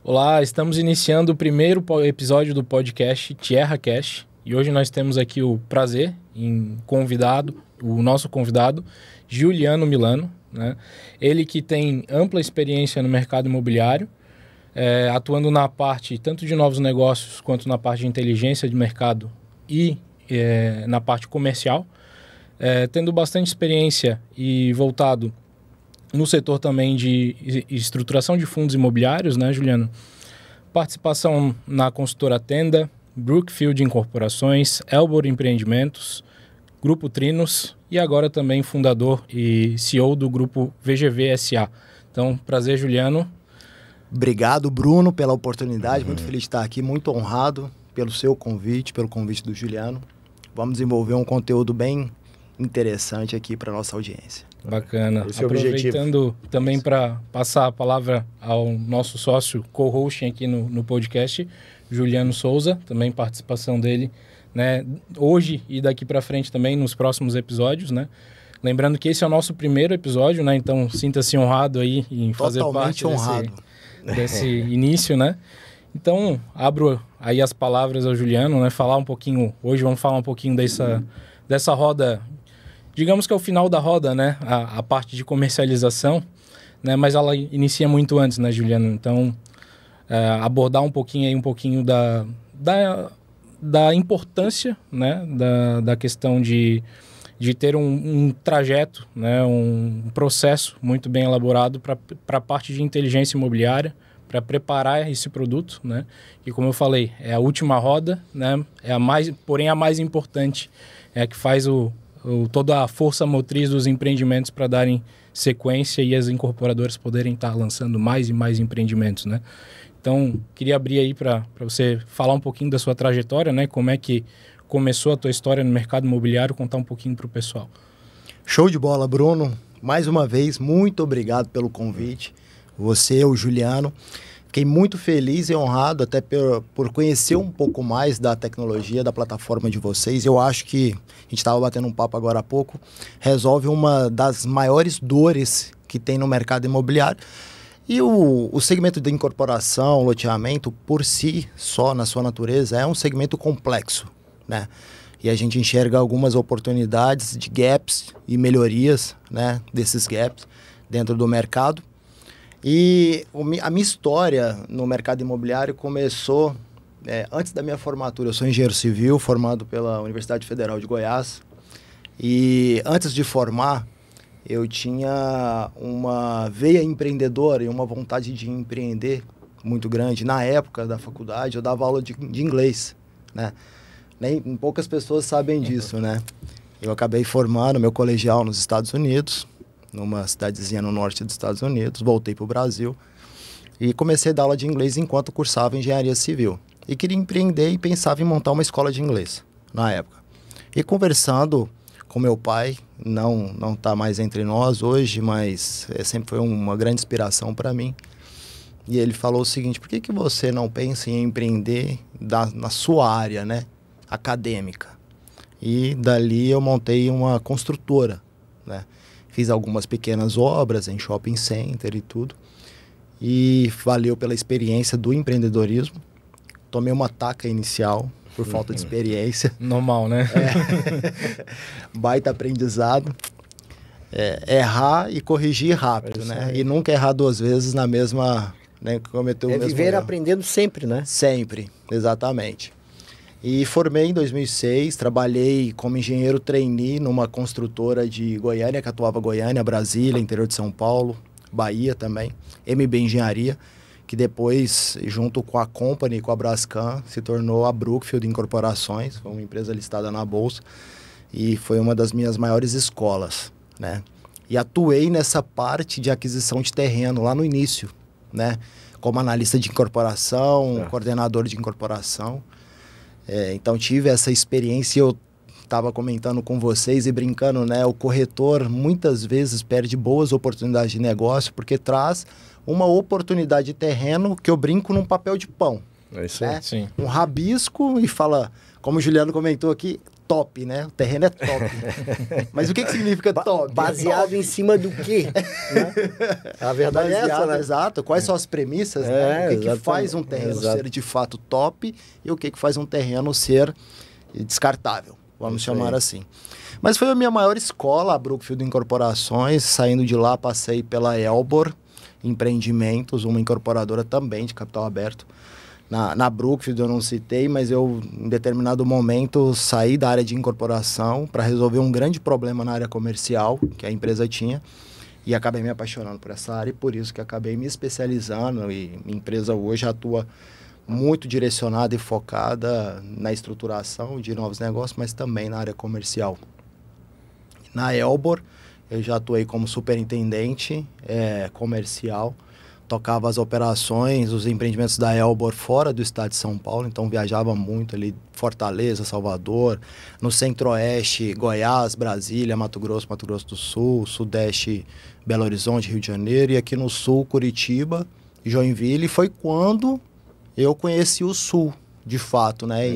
Olá, estamos iniciando o primeiro episódio do podcast Tierra Cash e hoje nós temos aqui o prazer em o nosso convidado, Juliano Milano, né? Ele que tem ampla experiência no mercado imobiliário, atuando na parte tanto de novos negócios quanto na parte de inteligência de mercado e na parte comercial, tendo bastante experiência e voltado no setor também de estruturação de fundos imobiliários, né, Juliano? Participação na consultora Tenda, Brookfield Incorporações, Elbor Empreendimentos, Grupo Trinos e agora também fundador e CEO do Grupo VGV SA. Então, prazer, Juliano. Obrigado, Bruno, pela oportunidade. Muito feliz de estar aqui, muito honrado pelo seu convite, pelo convite do Juliano. Vamos desenvolver um conteúdo bem interessante aqui para a nossa audiência. Bacana. Aproveitando também para passar a palavra ao nosso sócio co-hosting aqui no podcast, Juliano Souza, também participação dele, né, hoje e daqui para frente também nos próximos episódios, né? Lembrando que esse é o nosso primeiro episódio, né? Então sinta-se honrado aí em fazer Totalmente parte desse início, né? Então, abro aí as palavras ao Juliano, né? Hoje vamos falar um pouquinho dessa roda. Digamos que é o final da roda, né? A parte de comercialização, né? Mas ela inicia muito antes, né, Juliano? Então, abordar um pouquinho da importância, né? Da questão de ter um trajeto, né? Um processo muito bem elaborado para a parte de inteligência imobiliária, para preparar esse produto, né? E como eu falei, é a última roda, né? Porém a mais importante, é a que faz toda a força motriz dos empreendimentos para darem sequência e as incorporadoras poderem estar lançando mais e mais empreendimentos, né? Então, queria abrir aí para você falar um pouquinho da sua trajetória, né? Como é que começou a tua história no mercado imobiliário, contar um pouquinho para o pessoal. Show de bola, Bruno. Mais uma vez, muito obrigado pelo convite. Você, o Juliano. Fiquei muito feliz e honrado até por conhecer um pouco mais da tecnologia, da plataforma de vocês. Eu acho que, a gente estava batendo um papo agora há pouco, resolve uma das maiores dores que tem no mercado imobiliário. E o segmento de incorporação, loteamento, por si, só na sua natureza, é um segmento complexo, né? E a gente enxerga algumas oportunidades de gaps e melhorias, né, desses gaps dentro do mercado. E a minha história no mercado imobiliário começou antes da minha formatura. Eu sou engenheiro civil, formado pela Universidade Federal de Goiás. E antes de formar, eu tinha uma veia empreendedora e uma vontade de empreender muito grande. Na época da faculdade, eu dava aula de inglês, né? Poucas pessoas sabem disso, né? Eu acabei formando meu colegial nos Estados Unidos, numa cidadezinha no norte dos Estados Unidos, voltei para o Brasil e comecei a dar aula de inglês enquanto cursava engenharia civil. E queria empreender e pensava em montar uma escola de inglês na época. E conversando com meu pai, não está mais entre nós hoje, mas sempre foi uma grande inspiração para mim. E ele falou o seguinte: por que você não pensa em empreender na sua área, né, acadêmica? E dali eu montei uma construtora, né? Fiz algumas pequenas obras em shopping center e tudo. E valeu pela experiência do empreendedorismo. Tomei uma taca inicial por falta de experiência. Normal, né? Baita aprendizado. Errar e corrigir rápido, né? E nunca errar duas vezes na mesma... Né, cometer o mesmo viver erro. Aprendendo sempre, né? Sempre, exatamente. E formei em 2006, trabalhei como engenheiro trainee numa construtora de Goiânia, que atuava Goiânia, Brasília, interior de São Paulo, Bahia também, MB Engenharia, que depois, junto com a Company, com a Brascan, se tornou a Brookfield Incorporações, foi uma empresa listada na Bolsa, e foi uma das minhas maiores escolas, né? E atuei nessa parte de aquisição de terreno lá no início, né? Como analista de incorporação, coordenador de incorporação. Então tive essa experiência. Eu estava comentando com vocês e brincando, né? O corretor muitas vezes perde boas oportunidades de negócio porque traz uma oportunidade de terreno que eu brinco num papel de pão. É isso aí, né? sim. Um rabisco e fala, como o Juliano comentou aqui, top, né? O terreno é top. Mas o que significa top? Baseado em cima do quê? Né? A verdade é essa, né? Exato. Quais são as premissas, né? O que faz um terreno ser de fato top e o que faz um terreno ser descartável, vamos chamar assim. Mas foi a minha maior escola, a Brookfield Incorporações. Saindo de lá, passei pela Elbor Empreendimentos, uma incorporadora também de capital aberto. Na Brookfield eu não citei, mas eu, em determinado momento, saí da área de incorporação para resolver um grande problema na área comercial que a empresa tinha e acabei me apaixonando por essa área e por isso que acabei me especializando e minha empresa hoje atua muito direcionada e focada na estruturação de novos negócios, mas também na área comercial. Na Elbor, eu já atuei como superintendente comercial, tocava as operações, os empreendimentos da Elbor fora do estado de São Paulo, então viajava muito ali, Fortaleza, Salvador, no Centro-Oeste, Goiás, Brasília, Mato Grosso do Sul, Sudeste, Belo Horizonte, Rio de Janeiro, e aqui no Sul, Curitiba, Joinville, e foi quando eu conheci o Sul, de fato, né,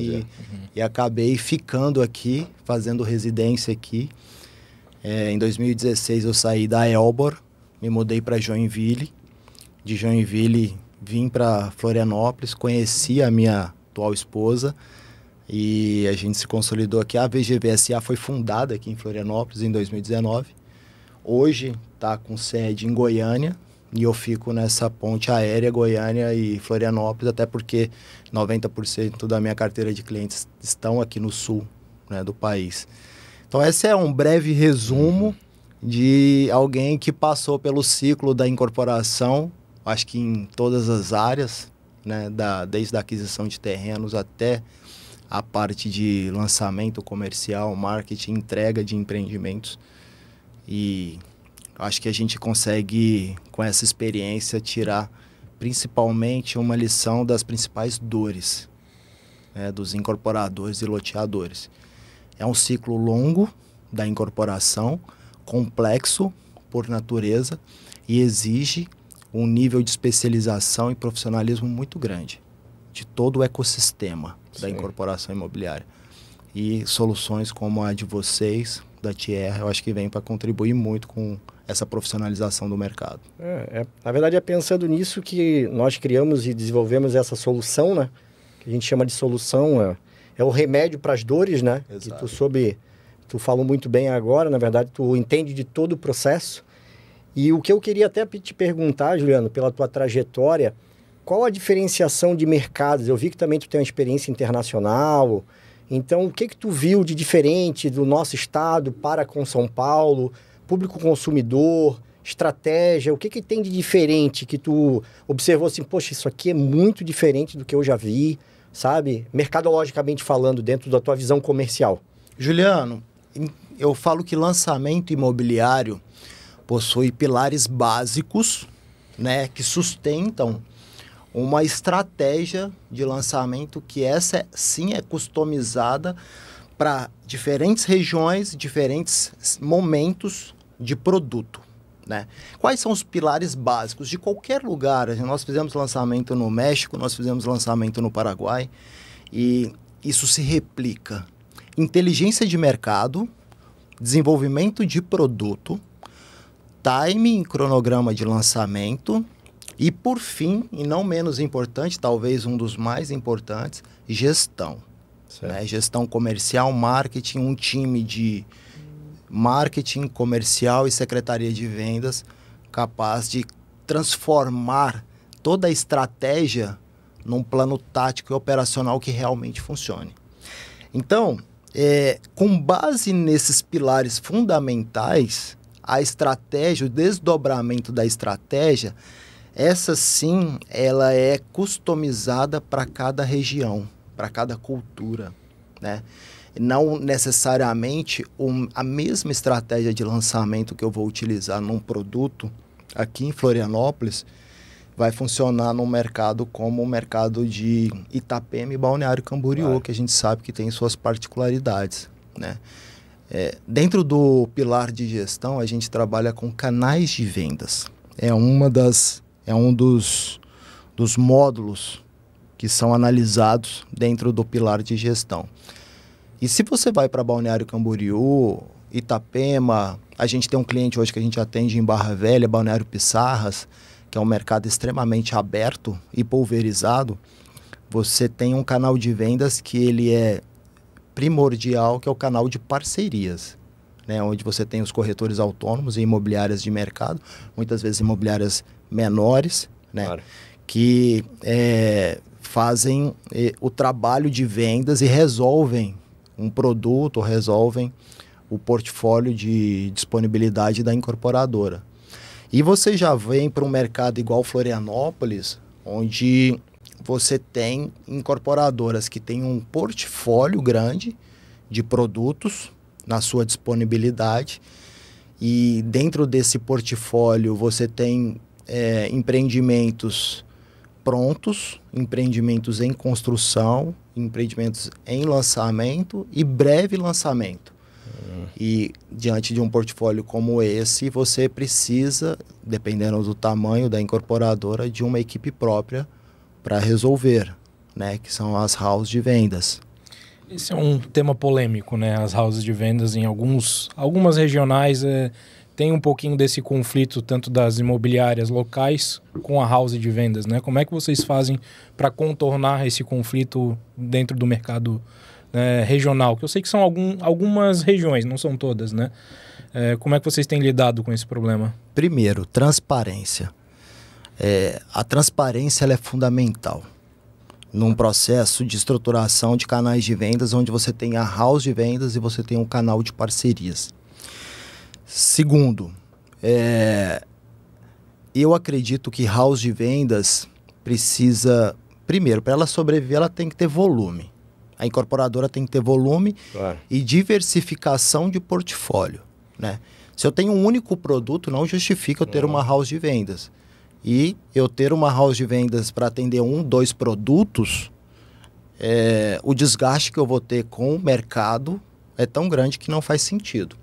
e acabei ficando aqui, fazendo residência aqui. Em 2016 eu saí da Elbor, me mudei para Joinville. De Joinville vim para Florianópolis, conheci a minha atual esposa e a gente se consolidou aqui. A VGVSA foi fundada aqui em Florianópolis em 2019. Hoje está com sede em Goiânia e eu fico nessa ponte aérea Goiânia e Florianópolis, até porque 90% da minha carteira de clientes estão aqui no sul, né, do país. Então esse é um breve resumo de alguém que passou pelo ciclo da incorporação, acho que em todas as áreas, né, desde a aquisição de terrenos até a parte de lançamento comercial, marketing, entrega de empreendimentos. E acho que a gente consegue, com essa experiência, tirar principalmente uma lição das principais dores, né, dos incorporadores e loteadores. É um ciclo longo da incorporação, complexo por natureza e exige um nível de especialização e profissionalismo muito grande de todo o ecossistema da incorporação imobiliária. E soluções como a de vocês, da Tierra, eu acho que vem para contribuir muito com essa profissionalização do mercado. Na verdade, é pensando nisso que nós criamos e desenvolvemos essa solução, né? Que a gente chama de solução, é o remédio para as dores, né? Exato. Que tu falou muito bem agora, na verdade, tu entende de todo o processo. E o que eu queria até te perguntar, Juliano, pela tua trajetória, qual a diferenciação de mercados? Eu vi que também tu tem uma experiência internacional. Então, o que tu viu de diferente do nosso estado para com São Paulo, público consumidor, estratégia? O que tem de diferente que tu observou assim, poxa, isso aqui é muito diferente do que eu já vi, sabe? Mercadologicamente falando, dentro da tua visão comercial. Juliano, eu falo que lançamento imobiliário possui pilares básicos, né, que sustentam uma estratégia de lançamento que essa sim é customizada para diferentes regiões, diferentes momentos de produto, né? Quais são os pilares básicos de qualquer lugar? Nós fizemos lançamento no México, nós fizemos lançamento no Paraguai e isso se replica. Inteligência de mercado, desenvolvimento de produto, timing e cronograma de lançamento e, por fim, e não menos importante, talvez um dos mais importantes, gestão. Né? Gestão comercial, marketing, um time de marketing comercial e secretaria de vendas capaz de transformar toda a estratégia num plano tático e operacional que realmente funcione. Então, com base nesses pilares fundamentais, a estratégia, o desdobramento da estratégia, essa sim, ela é customizada para cada região, para cada cultura, né? Não necessariamente a mesma estratégia de lançamento que eu vou utilizar num produto aqui em Florianópolis vai funcionar num mercado como o mercado de Itapema e Balneário Camboriú, que a gente sabe que tem suas particularidades, né? Dentro do pilar de gestão, a gente trabalha com canais de vendas. É um dos módulos que são analisados dentro do pilar de gestão. E se você vai para Balneário Camboriú, Itapema, a gente tem um cliente hoje que a gente atende em Barra Velha, Balneário Pissarras, que é um mercado extremamente aberto e pulverizado, você tem um canal de vendas que ele é primordial, que é o canal de parcerias, né? Onde você tem os corretores autônomos e imobiliárias de mercado, muitas vezes imobiliárias menores, né? Claro. Que fazem o trabalho de vendas e resolvem um produto, resolvem o portfólio de disponibilidade da incorporadora. E você já vem para um mercado igual Florianópolis, onde você tem incorporadoras que têm um portfólio grande de produtos na sua disponibilidade, e dentro desse portfólio você tem empreendimentos prontos, empreendimentos em construção, empreendimentos em lançamento e breve lançamento. E diante de um portfólio como esse, você precisa, dependendo do tamanho da incorporadora, de uma equipe própria para resolver, né? Que são as houses de vendas. Esse é um tema polêmico, né? As houses de vendas em algumas regionais tem um pouquinho desse conflito, tanto das imobiliárias locais com a house de vendas, né? Como é que vocês fazem para contornar esse conflito dentro do mercado regional? Que eu sei que são algumas regiões, não são todas, né? Como é que vocês têm lidado com esse problema? Primeiro, transparência. A transparência ela é fundamental num processo de estruturação de canais de vendas, onde você tem a house de vendas e você tem um canal de parcerias. Segundo, eu acredito que house de vendas precisa, primeiro, para ela sobreviver, ela tem que ter volume. A incorporadora tem que ter volume, claro, e diversificação de portfólio, né? Se eu tenho um único produto, não justifica eu ter uma house de vendas. E eu ter uma house de vendas para atender 1, 2 produtos, o desgaste que eu vou ter com o mercado é tão grande que não faz sentido.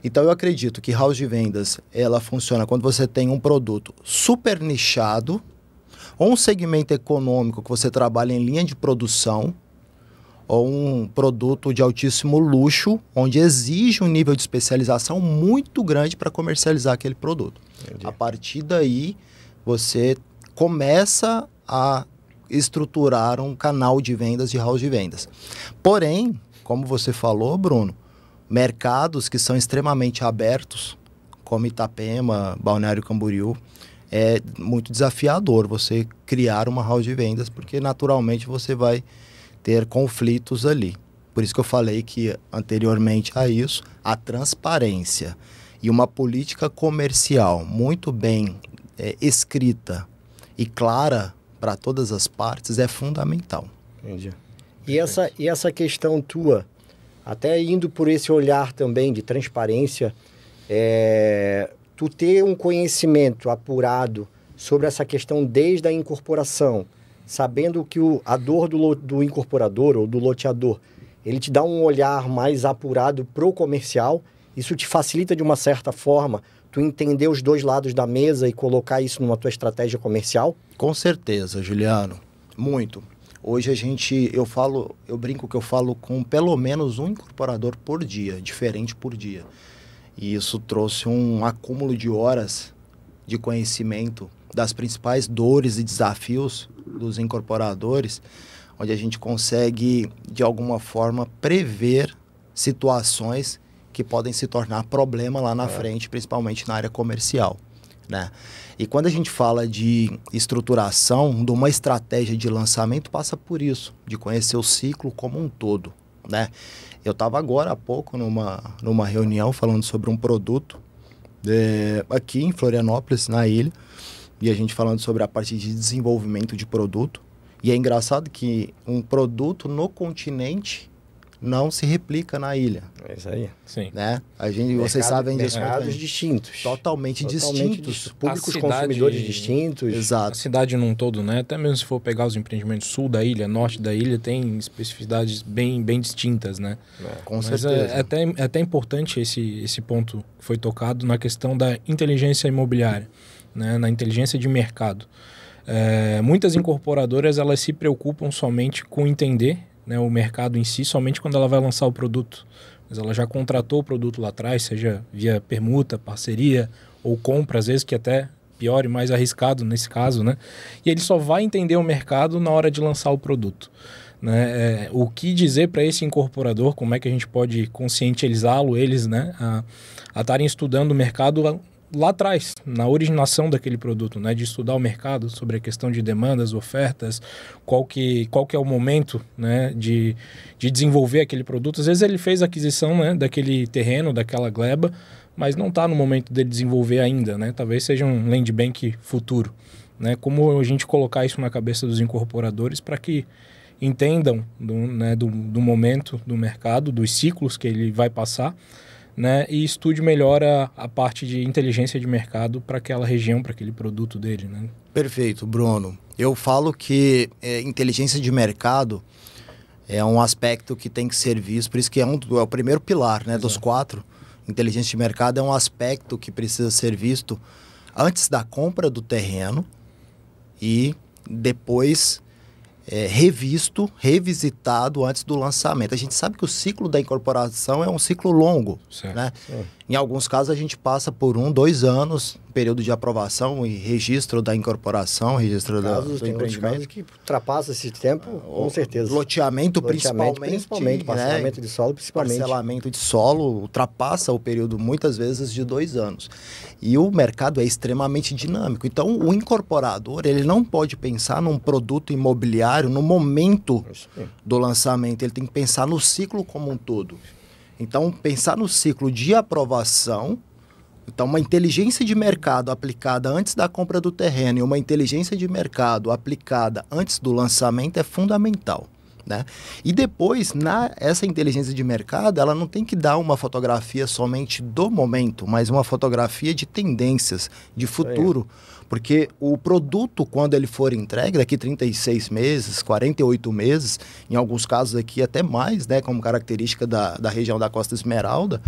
Então eu acredito que house de vendas ela funciona quando você tem um produto super nichado, ou um segmento econômico que você trabalha em linha de produção, ou um produto de altíssimo luxo, onde exige um nível de especialização muito grande para comercializar aquele produto. Entendi. A partir daí, você começa a estruturar um canal de vendas de house de vendas. Porém, como você falou, Bruno, mercados que são extremamente abertos, como Itapema, Balneário Camboriú, é muito desafiador você criar uma house de vendas, porque naturalmente você vai ter conflitos ali. Por isso que eu falei que anteriormente a isso, a transparência e uma política comercial muito bem escrita e clara para todas as partes é fundamental. Entendi. E essa questão tua, até indo por esse olhar também de transparência, tu ter um conhecimento apurado sobre essa questão desde a incorporação, sabendo que a dor do incorporador ou do loteador, ele te dá um olhar mais apurado pro comercial, isso te facilita de uma certa forma tu entender os dois lados da mesa e colocar isso numa tua estratégia comercial? Com certeza, Juliano. Muito. Hoje eu brinco que eu falo com pelo menos um incorporador por dia, diferente por dia. E isso trouxe um acúmulo de horas de conhecimento das principais dores e desafios dos incorporadores, onde a gente consegue, de alguma forma, prever situações que podem se tornar problema lá na frente, principalmente na área comercial, né? E quando a gente fala de estruturação, de uma estratégia de lançamento, passa por isso, de conhecer o ciclo como um todo, né? Eu estava agora há pouco numa reunião falando sobre um produto aqui em Florianópolis, na ilha, e a gente falando sobre a parte de desenvolvimento de produto. E é engraçado que um produto no continente não se replica na ilha. É isso aí. Sim. Né? Vocês sabem disso. Mercados distintos. Totalmente distintos. Públicos consumidores distintos. Exato. A cidade num todo, né? Até mesmo se for pegar os empreendimentos sul da ilha, norte da ilha, tem especificidades bem distintas, né? Com certeza. É até importante esse ponto que foi tocado na questão da inteligência imobiliária, né? Na inteligência de mercado. Muitas incorporadoras, elas se preocupam somente com entender, né, o mercado em si somente quando ela vai lançar o produto. Mas ela já contratou o produto lá atrás, seja via permuta, parceria ou compra, às vezes, que até pior e mais arriscado nesse caso, né? E ele só vai entender o mercado na hora de lançar o produto. Né? O que dizer para esse incorporador, como é que a gente pode conscientizá-lo, eles, né, a estarem estudando o mercado lá atrás, na originação daquele produto, né, de estudar o mercado sobre a questão de demandas, ofertas, qual que é o momento, né, de desenvolver aquele produto. Às vezes ele fez a aquisição, né, daquele terreno, daquela gleba, mas não está no momento dele desenvolver ainda, né? Talvez seja um land bank futuro, né? Como a gente colocar isso na cabeça dos incorporadores para que entendam do momento do mercado, dos ciclos que ele vai passar, né? E estude melhor a parte de inteligência de mercado para aquela região, para aquele produto dele, né? Perfeito, Bruno. Eu falo que inteligência de mercado é um aspecto que tem que ser visto, por isso que é o primeiro pilar, né, dos 4. Inteligência de mercado é um aspecto que precisa ser visto antes da compra do terreno e depois revisitado antes do lançamento. A gente sabe que o ciclo da incorporação é um ciclo longo, né? Em alguns casos a gente passa por 1, 2 anos, período de aprovação e registro da incorporação, registro do empreendimento. Casos que ultrapassa esse tempo, com certeza. Loteamento principalmente, parcelamento de solo principalmente. Parcelamento de solo ultrapassa o período muitas vezes de 2 anos. E o mercado é extremamente dinâmico. Então o incorporador, ele não pode pensar num produto imobiliário no momento do lançamento, ele tem que pensar no ciclo como um todo. Então, pensar no ciclo de aprovação, então uma inteligência de mercado aplicada antes da compra do terreno e uma inteligência de mercado aplicada antes do lançamento é fundamental, né? E depois, essa inteligência de mercado, ela não tem que dar uma fotografia somente do momento, mas uma fotografia de tendências, de futuro. Porque o produto, quando ele for entregue, daqui 36 meses, 48 meses, em alguns casos aqui até mais, né, como característica da região da Costa Esmeralda,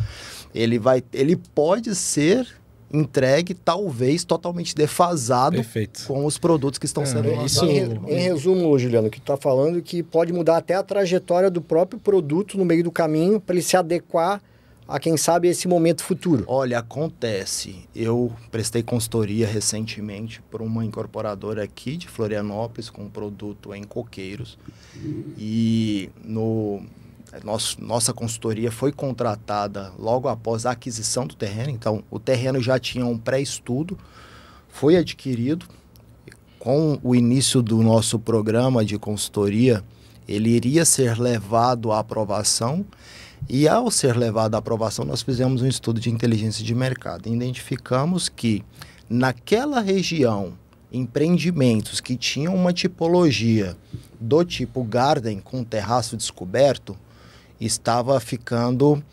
ele pode ser entregue, talvez, totalmente defasado. Perfeito. Com os produtos que estão sendo lançados. Em resumo, Juliano, o que tu está falando é que pode mudar até a trajetória do próprio produto no meio do caminho para ele se adequar a, quem sabe, esse momento futuro. Olha, acontece. Eu prestei consultoria recentemente para uma incorporadora aqui de Florianópolis com um produto em coqueiros. E nossa consultoria foi contratada logo após a aquisição do terreno. Então, o terreno já tinha um pré-estudo, foi adquirido. Com o início do nosso programa de consultoria, ele iria ser levado à aprovação. E ao ser levado à aprovação, nós fizemos um estudo de inteligência de mercado. Identificamos que naquela região, empreendimentos que tinham uma tipologia do tipo garden com terraço descoberto, estava ficando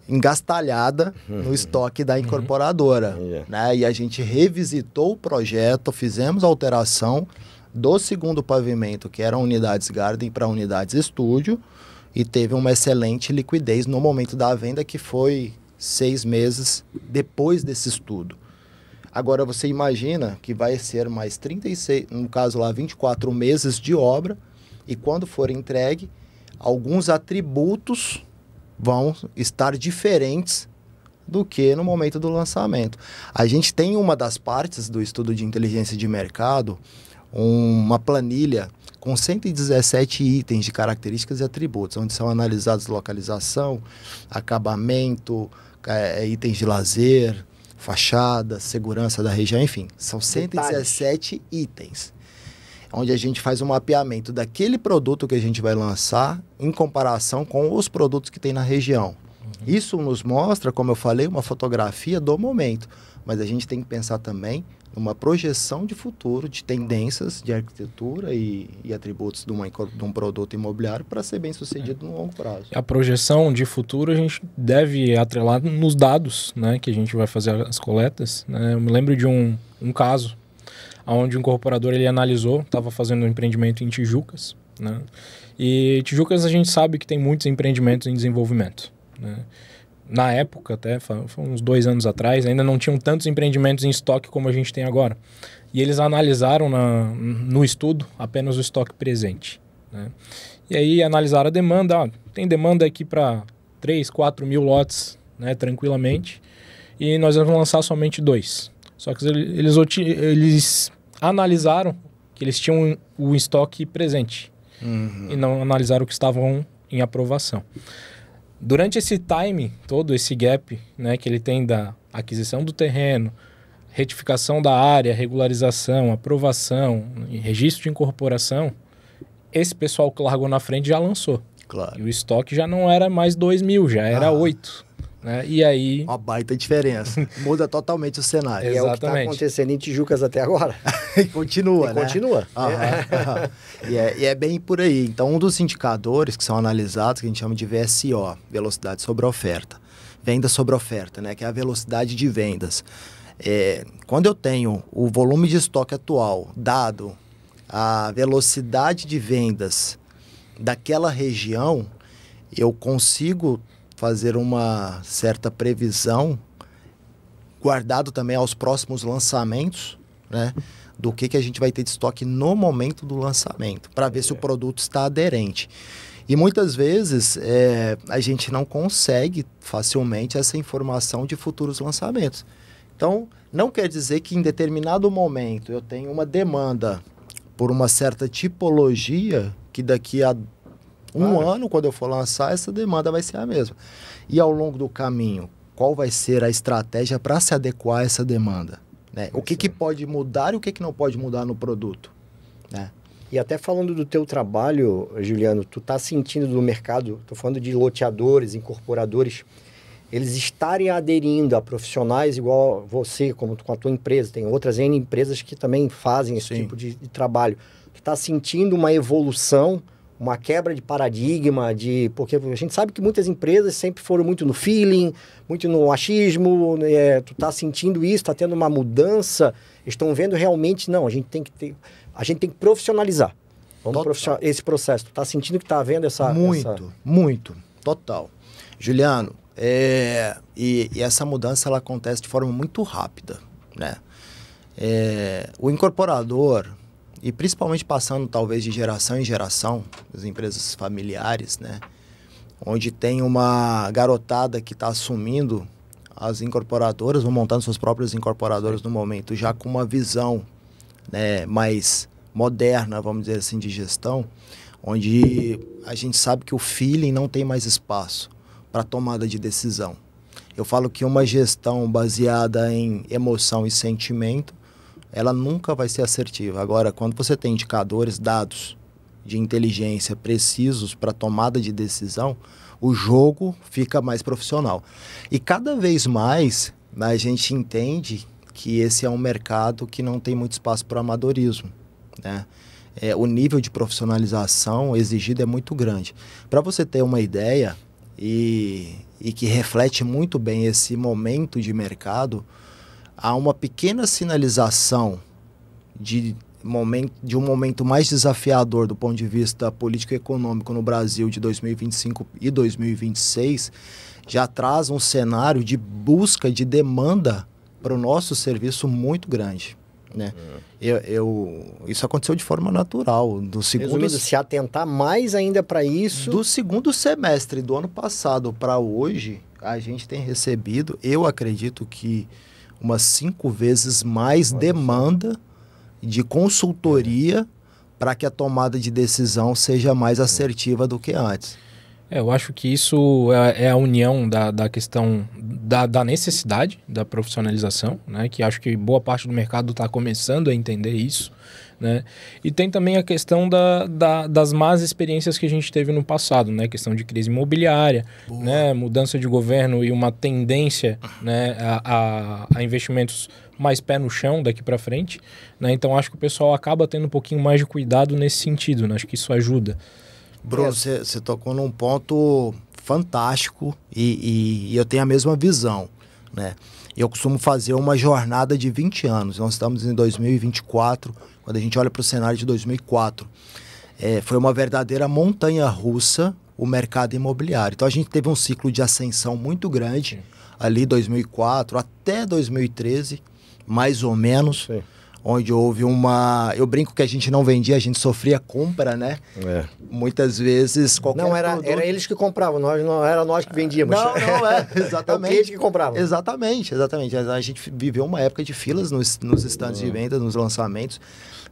engastalhada no estoque da incorporadora. Né? E a gente revisitou o projeto, fizemos alteração do segundo pavimento, que eram unidades garden, para unidades estúdio, e teve uma excelente liquidez no momento da venda, que foi 6 meses depois desse estudo. Agora você imagina que vai ser mais 36, no caso lá 24 meses de obra, e quando for entregue, alguns atributos vão estar diferentes do que no momento do lançamento. A gente tem uma das partes do estudo de inteligência de mercado, uma planilha com 117 itens de características e atributos, onde são analisados localização, acabamento, itens de lazer, fachada, segurança da região, enfim, são 117 itens, onde a gente faz um mapeamento daquele produto que a gente vai lançar em comparação com os produtos que tem na região. Isso nos mostra, como eu falei, uma fotografia do momento, mas a gente tem que pensar também uma projeção de futuro, de tendências de arquitetura e atributos de um produto imobiliário para ser bem sucedido no longo prazo. A projeção de futuro a gente deve atrelar nos dados, né, que a gente vai fazer as coletas. Né? Eu me lembro de um caso onde um incorporador ele analisou, estava fazendo um empreendimento em Tijucas. Né? E Tijucas a gente sabe que tem muitos empreendimentos em desenvolvimento. Né? Na época, até foi uns 2 anos atrás, ainda não tinham tantos empreendimentos em estoque como a gente tem agora. E eles analisaram no estudo apenas o estoque presente. né? E aí analisaram a demanda, tem demanda aqui para 3, 4 mil lotes, né, tranquilamente, e nós vamos lançar somente 2. Só que eles analisaram que eles tinham o estoque presente e não analisaram que estavam em aprovação. Durante esse time todo, esse gap, né, que ele tem da aquisição do terreno, retificação da área, regularização, aprovação, registro de incorporação, esse pessoal que largou na frente já lançou. Claro. E o estoque já não era mais 2 mil, já era 8. Né? E aí... Uma baita diferença. Muda totalmente o cenário. E é o que está acontecendo em Tijucas até agora. E continua, né? Continua. E é bem por aí. Então, um dos indicadores que são analisados, que a gente chama de VSO, velocidade sobre oferta. Venda sobre oferta, né? Que é a velocidade de vendas. Quando eu tenho o volume de estoque atual dado a velocidade de vendas daquela região, eu consigo fazer uma certa previsão, guardado também aos próximos lançamentos, né, do que a gente vai ter de estoque no momento do lançamento, para ver se o produto está aderente. E muitas vezes a gente não consegue facilmente essa informação de futuros lançamentos. Então, não quer dizer que em determinado momento eu tenho uma demanda por uma certa tipologia que daqui a um ano, quando eu for lançar, essa demanda vai ser a mesma. E ao longo do caminho, qual vai ser a estratégia para se adequar a essa demanda? Né? O que pode mudar e o que não pode mudar no produto? Né? E até falando do teu trabalho, Juliano, tu tá sentindo do mercado, tô falando de loteadores, incorporadores, eles estarem aderindo a profissionais igual você, como com a tua empresa, tem outras N empresas que também fazem esse tipo de trabalho. Tu tá sentindo uma evolução, uma quebra de paradigma, porque a gente sabe que muitas empresas sempre foram muito no feeling, muito no achismo, tu tá sentindo isso, tá tendo uma mudança, estão vendo realmente, não, a gente tem que profissionalizar. Vamos profissionalizar esse processo. Tu tá sentindo que tá havendo essa... Muito, total. Juliano, e essa mudança ela acontece de forma muito rápida, né? O incorporador, e principalmente passando talvez de geração em geração, as empresas familiares, né? Onde tem uma garotada que está assumindo as incorporadoras, ou montando suas próprias incorporadoras no momento, já com uma visão, né, mais moderna, vamos dizer assim, de gestão, onde a gente sabe que o feeling não tem mais espaço para tomada de decisão. Eu falo que uma gestão baseada em emoção e sentimento, ela nunca vai ser assertiva. Agora, quando você tem indicadores, dados de inteligência precisos para tomada de decisão, o jogo fica mais profissional. E cada vez mais a gente entende que esse é um mercado que não tem muito espaço para amadorismo, né? O nível de profissionalização exigido é muito grande. Para você ter uma ideia, e que reflete muito bem esse momento de mercado, há uma pequena sinalização de um momento mais desafiador do ponto de vista político e econômico no Brasil de 2025 e 2026, já traz um cenário de busca de demanda para o nosso serviço muito grande. Né? Isso aconteceu de forma natural. Resumindo, se atentar mais ainda para isso... Do segundo semestre do ano passado para hoje, a gente tem recebido, eu acredito que umas 5 vezes mais demanda de consultoria para que a tomada de decisão seja mais assertiva do que antes. Eu acho que isso é a união da questão da necessidade da profissionalização, né? Que acho que boa parte do mercado está começando a entender isso, né? E tem também a questão das más experiências que a gente teve no passado, né? Questão de crise imobiliária, né? Mudança de governo e uma tendência, né? a investimentos mais pé no chão daqui para frente, né? Então acho que o pessoal acaba tendo um pouquinho mais de cuidado nesse sentido, né? Acho que isso ajuda. Bruno, você tocou num ponto fantástico e eu tenho a mesma visão, né? Eu costumo fazer uma jornada de 20 anos. Nós estamos em 2024, quando a gente olha para o cenário de 2004. Foi uma verdadeira montanha-russa o mercado imobiliário. Então a gente teve um ciclo de ascensão muito grande, ali 2004 até 2013, mais ou menos, onde houve uma... Eu brinco que a gente não vendia, a gente sofria compra, né? Muitas vezes qualquer era eles que compravam, não era nós que vendíamos. Não, exatamente. É o cliente que comprava. Exatamente. A gente viveu uma época de filas nos estandes de venda, nos lançamentos.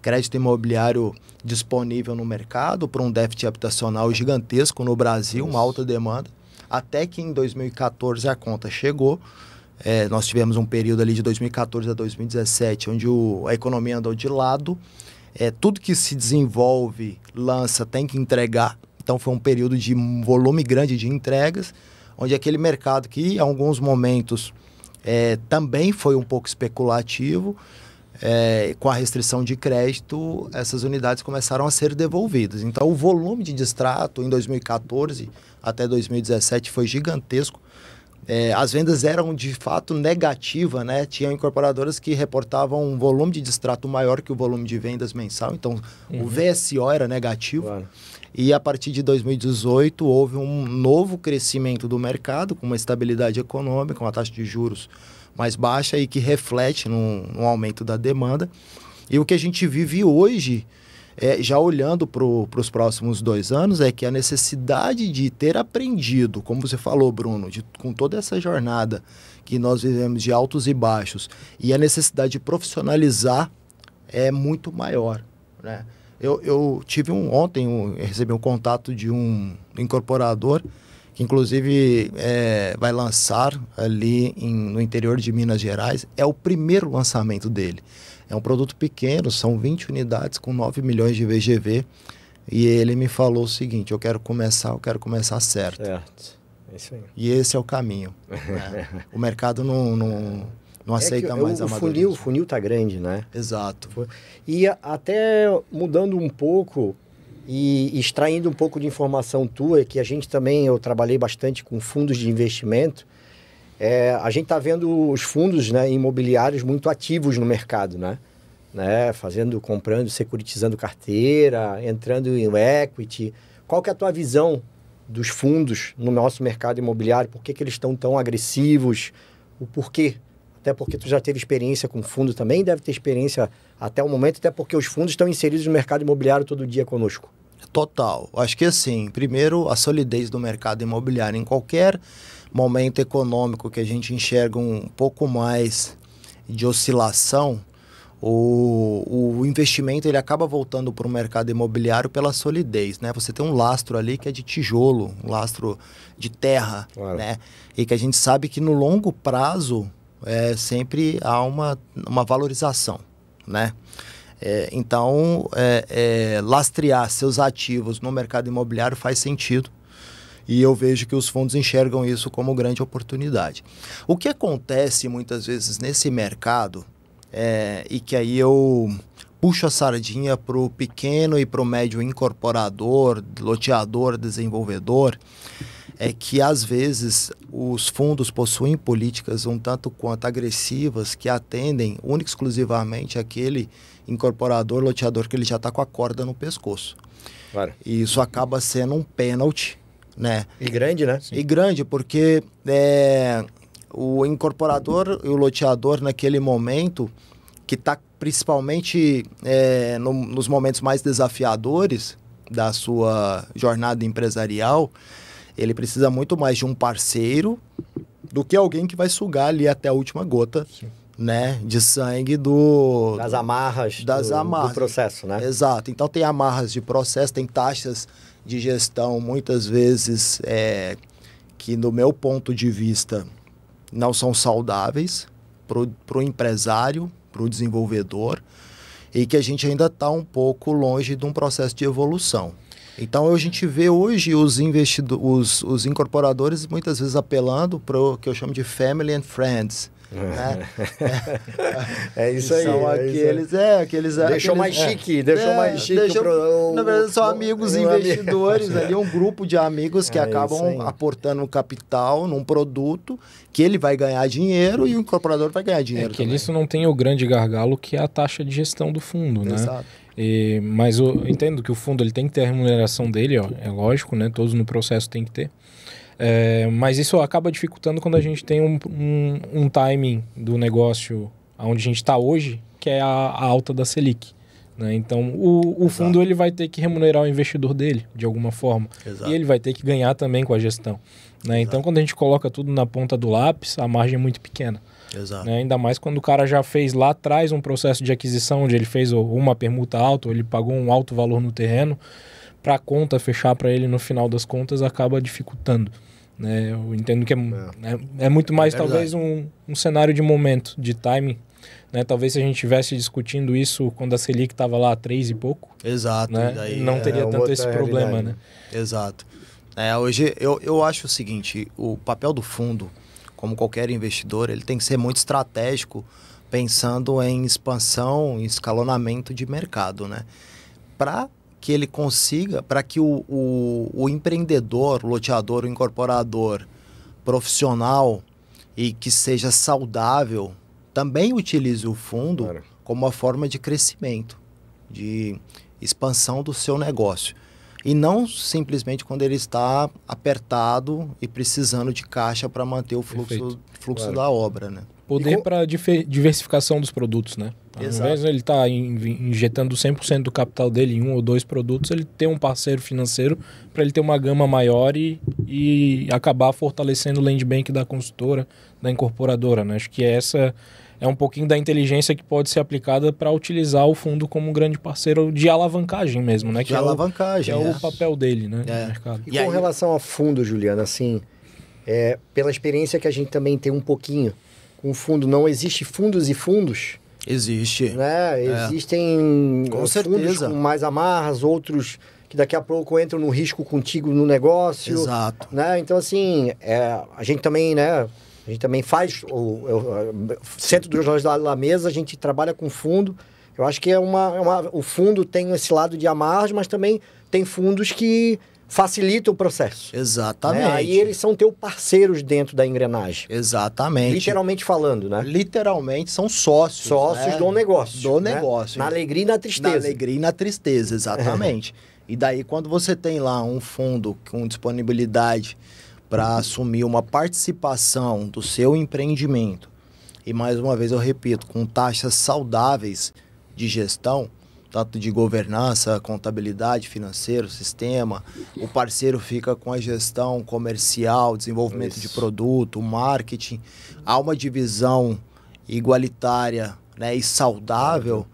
Crédito imobiliário disponível no mercado para um déficit habitacional gigantesco no Brasil, uma alta demanda. Até que em 2014 a conta chegou. Nós tivemos um período ali de 2014 a 2017, onde a economia andou de lado. Tudo que se desenvolve, lança, tem que entregar. Então foi um período de volume grande de entregas, onde aquele mercado que em alguns momentos também foi um pouco especulativo, com a restrição de crédito, essas unidades começaram a ser devolvidas. Então o volume de distrato em 2014 até 2017 foi gigantesco. As vendas eram de fato negativas, né? Tinham incorporadoras que reportavam um volume de distrato maior que o volume de vendas mensal, então o VSO era negativo. Claro. E a partir de 2018 houve um novo crescimento do mercado, com uma estabilidade econômica, uma taxa de juros mais baixa e que reflete no aumento da demanda. E o que a gente vive hoje, já olhando para os próximos 2 anos, é que a necessidade de ter aprendido, como você falou, Bruno, com toda essa jornada que nós vivemos de altos e baixos, e a necessidade de profissionalizar é muito maior, né? Eu tive ontem, recebi um contato de um incorporador que inclusive vai lançar ali no interior de Minas Gerais. É o primeiro lançamento dele. É um produto pequeno, são 20 unidades com 9 milhões de VGV. E ele me falou o seguinte: eu quero começar certo. É isso aí. E esse é o caminho. Né? O mercado não aceita mais amadorismo. O funil tá grande, né? Exato. E até mudando um pouco e extraindo um pouco de informação tua, que a gente também, eu trabalhei bastante com fundos de investimento, a gente está vendo os fundos, né, imobiliários muito ativos no mercado, né? Comprando, securitizando carteira, entrando em equity. Qual que é a tua visão dos fundos no nosso mercado imobiliário? Por que eles estão tão agressivos? O porquê? Até porque tu já teve experiência com fundo também, deve ter experiência até o momento, até porque os fundos estão inseridos no mercado imobiliário todo dia conosco. Total. Acho que assim, primeiro, a solidez do mercado imobiliário. Em qualquer momento econômico que a gente enxerga um pouco mais de oscilação, o investimento ele acaba voltando para o mercado imobiliário pela solidez, né? Você tem um lastro ali que é de tijolo, um lastro de terra, claro, né? E que a gente sabe que no longo prazo sempre há uma valorização, né? Então, lastrear seus ativos no mercado imobiliário faz sentido. E eu vejo que os fundos enxergam isso como grande oportunidade. O que acontece muitas vezes nesse mercado, e que aí eu puxo a sardinha para o pequeno e para o médio incorporador, loteador, desenvolvedor, é que às vezes os fundos possuem políticas um tanto quanto agressivas que atendem única e exclusivamente aquele incorporador, loteador que ele já está com a corda no pescoço. Claro. E isso acaba sendo um pênalti, né? E grande, né? Sim. E grande, porque o incorporador e o loteador naquele momento, que está principalmente nos momentos mais desafiadores da sua jornada empresarial, ele precisa muito mais de um parceiro do que alguém que vai sugar ali até a última gota, né, de sangue das amarras do processo, né? Exato. Então tem amarras de processo, tem taxas de gestão muitas vezes que, no meu ponto de vista, não são saudáveis para o empresário, para o desenvolvedor, e que a gente ainda está um pouco longe de um processo de evolução. Então a gente vê hoje os incorporadores muitas vezes apelando para o que eu chamo de family and friends. Né? É isso aí. São aqueles. Deixou mais chique. Na verdade, são amigos investidores ali, um grupo de amigos que acabam aportando capital num produto que ele vai ganhar dinheiro e o incorporador vai ganhar dinheiro. Que nisso não tem o grande gargalo que é a taxa de gestão do fundo, né? Exato. Mas eu entendo que o fundo ele tem que ter a remuneração dele, ó, é lógico, né? Todos no processo tem que ter. Mas isso acaba dificultando quando a gente tem um timing do negócio onde a gente está hoje, que é a alta da Selic. Né? Então, o fundo ele vai ter que remunerar o investidor dele, de alguma forma. Exato. E ele vai ter que ganhar também com a gestão. Né? Então, quando a gente coloca tudo na ponta do lápis, a margem é muito pequena. Exato. Né? Ainda mais quando o cara já fez lá atrás um processo de aquisição, onde ele fez uma permuta alta, ou ele pagou um alto valor no terreno, para a conta fechar para ele no final das contas, acaba dificultando. Né? Eu entendo que é muito mais talvez um cenário de momento, de timing. Né? Talvez se a gente estivesse discutindo isso quando a Selic estava lá a 3 e pouco, Exato. né? Daí Não teria tanto esse problema. Né? Exato. Hoje eu acho o seguinte, o papel do fundo, como qualquer investidor, ele tem que ser muito estratégico, pensando em expansão, em escalonamento de mercado, né? Para que ele consiga, para que o empreendedor, o loteador, o incorporador profissional e que seja saudável, também utilize o fundo como uma forma de crescimento, de expansão do seu negócio. E não simplesmente quando ele está apertado e precisando de caixa para manter o fluxo da obra, né? Poder para diversificação dos produtos, né? Ao invés de ele estar injetando 100% do capital dele em um ou dois produtos, ele tem um parceiro financeiro para ele ter uma gama maior e acabar fortalecendo o land bank da consultora, da incorporadora, né? Acho que essa é um pouquinho da inteligência que pode ser aplicada para utilizar o fundo como um grande parceiro de alavancagem mesmo, né? Que de alavancagem. É o papel dele, né? No mercado. E com relação ao fundo, Juliano, assim, pela experiência que a gente também tem um pouquinho, com o fundo, não existe fundos e fundos? Existe. Né? Existem com fundos certeza. com mais amarras, outros que daqui a pouco entram no risco contigo no negócio. Exato. Né? Então, assim, a gente também, né? A gente também faz, centro dos nós lá na mesa, a gente trabalha com fundo. Eu acho que o fundo tem esse lado de amarras, mas também tem fundos que facilitam o processo. Exatamente. Né? Aí eles são teus parceiros dentro da engrenagem. Exatamente. Literalmente falando, né? Literalmente são sócios. Sócios né? do negócio. Do né? negócio. Na alegria e na tristeza. Na alegria e na tristeza, exatamente. E daí, quando você tem lá um fundo com disponibilidade para assumir uma participação do seu empreendimento, e mais uma vez eu repito, com taxas saudáveis de gestão, tanto de governança, contabilidade, financeiro, sistema, o parceiro fica com a gestão comercial, desenvolvimento de produto, marketing, há uma divisão igualitária, né, e saudável,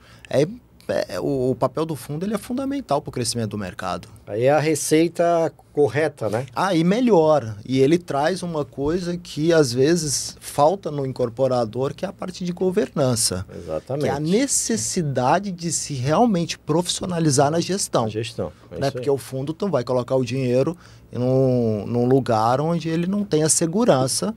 o papel do fundo ele é fundamental para o crescimento do mercado. Aí é a receita correta, né? E melhor. E ele traz uma coisa que às vezes falta no incorporador, que é a parte de governança. Exatamente. Que é a necessidade de se realmente profissionalizar na gestão. Né? Porque o fundo não vai colocar o dinheiro num lugar onde ele não tem a segurança,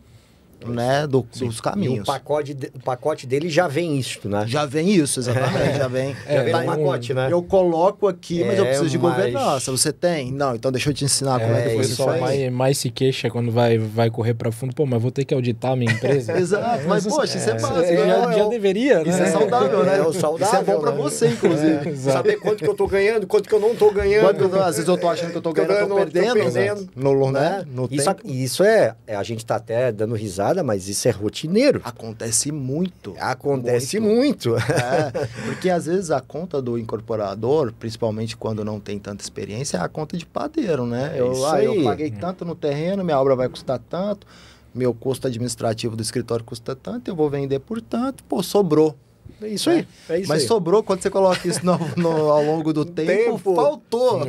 né, dos caminhos. E o pacote dele já vem isso, né? Já vem isso, exatamente. Já vem no pacote, né? Eu coloco aqui, mas eu preciso de governança. Você tem? Não, então deixa eu te ensinar como é que você faz. O faz. mais se queixa quando vai correr para fundo. Pô, mas vou ter que auditar a minha empresa. Exato, mas poxa, isso é básico. Já deveria, né? Isso é saudável, né? Saudável, isso é bom para você, inclusive. Saber quanto que eu tô ganhando, quanto que eu não tô ganhando. Às vezes eu tô achando que eu tô ganhando, eu tô perdendo. No tempo. Isso a gente tá até dando risada, mas isso é rotineiro. Acontece muito. Acontece muito. Porque às vezes a conta do incorporador, principalmente quando não tem tanta experiência, é a conta de padeiro, né? Eu paguei tanto no terreno, minha obra vai custar tanto, meu custo administrativo do escritório custa tanto, eu vou vender por tanto, sobrou. É isso aí. Mas sobrou, quando você coloca isso ao longo do tempo, faltou.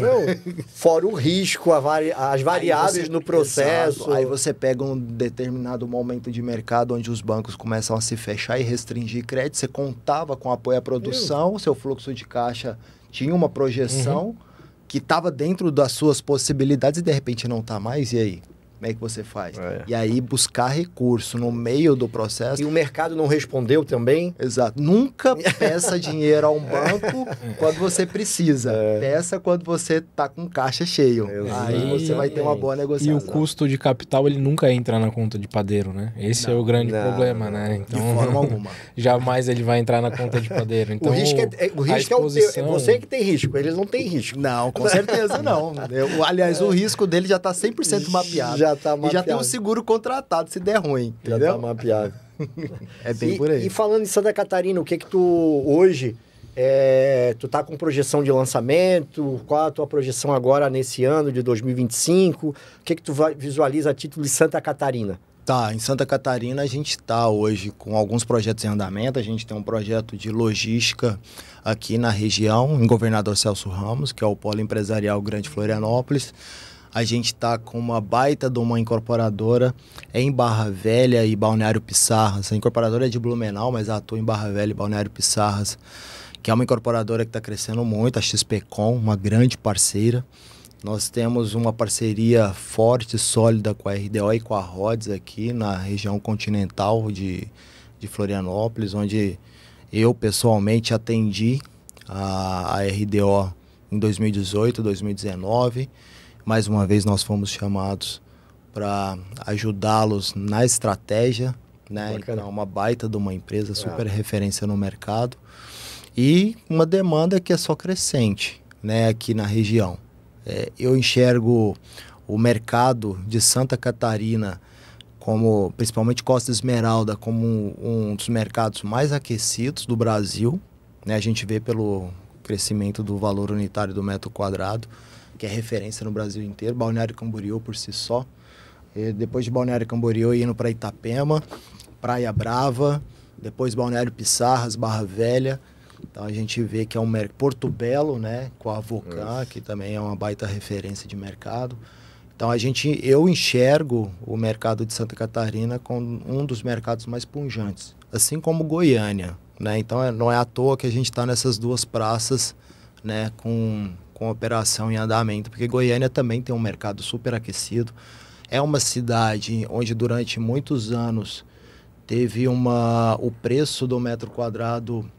Fora o risco, as variáveis no processo. Exato. Aí você pega um determinado momento de mercado onde os bancos começam a se fechar e restringir crédito. Você contava com apoio à produção, o seu fluxo de caixa tinha uma projeção que estava dentro das suas possibilidades e de repente não está mais. E aí? Como é que você faz? E aí buscar recurso no meio do processo. E o mercado não respondeu também? Exato. Nunca peça dinheiro a um banco quando você precisa. Peça quando você está com caixa cheio. Aí você vai ter uma boa negociação. E o custo de capital, ele nunca entra na conta de padeiro, né? Esse é o grande problema, né? Então, de forma alguma. Jamais ele vai entrar na conta de padeiro. Então, o risco é o teu. É você que tem risco, eles não têm risco. Não, com certeza não. Aliás, o risco dele já está 100% mapeado. Já tá mapeado. E já tem um seguro contratado se der ruim, entendeu? Já tá mapeado. É bem por aí. E falando em Santa Catarina, o que tu hoje... tu tá com projeção de lançamento? Qual a tua projeção agora nesse ano de 2025? O que tu visualiza a título de Santa Catarina? Tá, em Santa Catarina a gente está hoje com alguns projetos em andamento. A gente tem um projeto de logística aqui na região, em Governador Celso Ramos, que é o Polo Empresarial Grande Florianópolis. A gente está com uma baita de uma incorporadora em Barra Velha e Balneário Pissarras. A incorporadora é de Blumenau, mas atua em Barra Velha e Balneário Pissarras, que é uma incorporadora que está crescendo muito, a XPcom, uma grande parceira. Nós temos uma parceria forte, sólida com a RDO e com a Rhodes aqui na região continental de Florianópolis, onde eu pessoalmente atendi a RDO em 2018, 2019. Mais uma vez nós fomos chamados para ajudá-los na estratégia, né? Então, é uma baita de uma empresa, super referência no mercado. E uma demanda que é só crescente, né, aqui na região. Eu enxergo o mercado de Santa Catarina, como principalmente Costa Esmeralda, como um dos mercados mais aquecidos do Brasil, né? A gente vê pelo crescimento do valor unitário do metro quadrado, que é referência no Brasil inteiro. Balneário Camboriú por si só. Depois de Balneário Camboriú, indo para Itapema, Praia Brava, depois Balneário Pissarras, Barra Velha. Então a gente vê que é um Porto Belo, né, com a Vocan, que também é uma baita referência de mercado. Então eu enxergo o mercado de Santa Catarina como um dos mercados mais pujantes, assim como Goiânia, né? Então não é à toa que a gente está nessas duas praças, né, com operação em andamento, porque Goiânia também tem um mercado super aquecido. É uma cidade onde durante muitos anos teve o preço do metro quadrado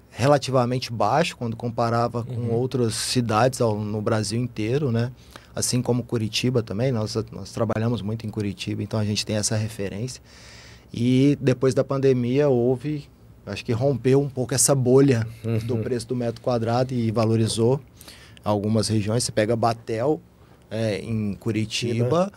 relativamente baixo quando comparava com outras cidades no Brasil inteiro, né? Assim como Curitiba também, nós trabalhamos muito em Curitiba, então a gente tem essa referência. E depois da pandemia acho que rompeu um pouco essa bolha do preço do metro quadrado e valorizou algumas regiões. Você pega Batel, em Curitiba,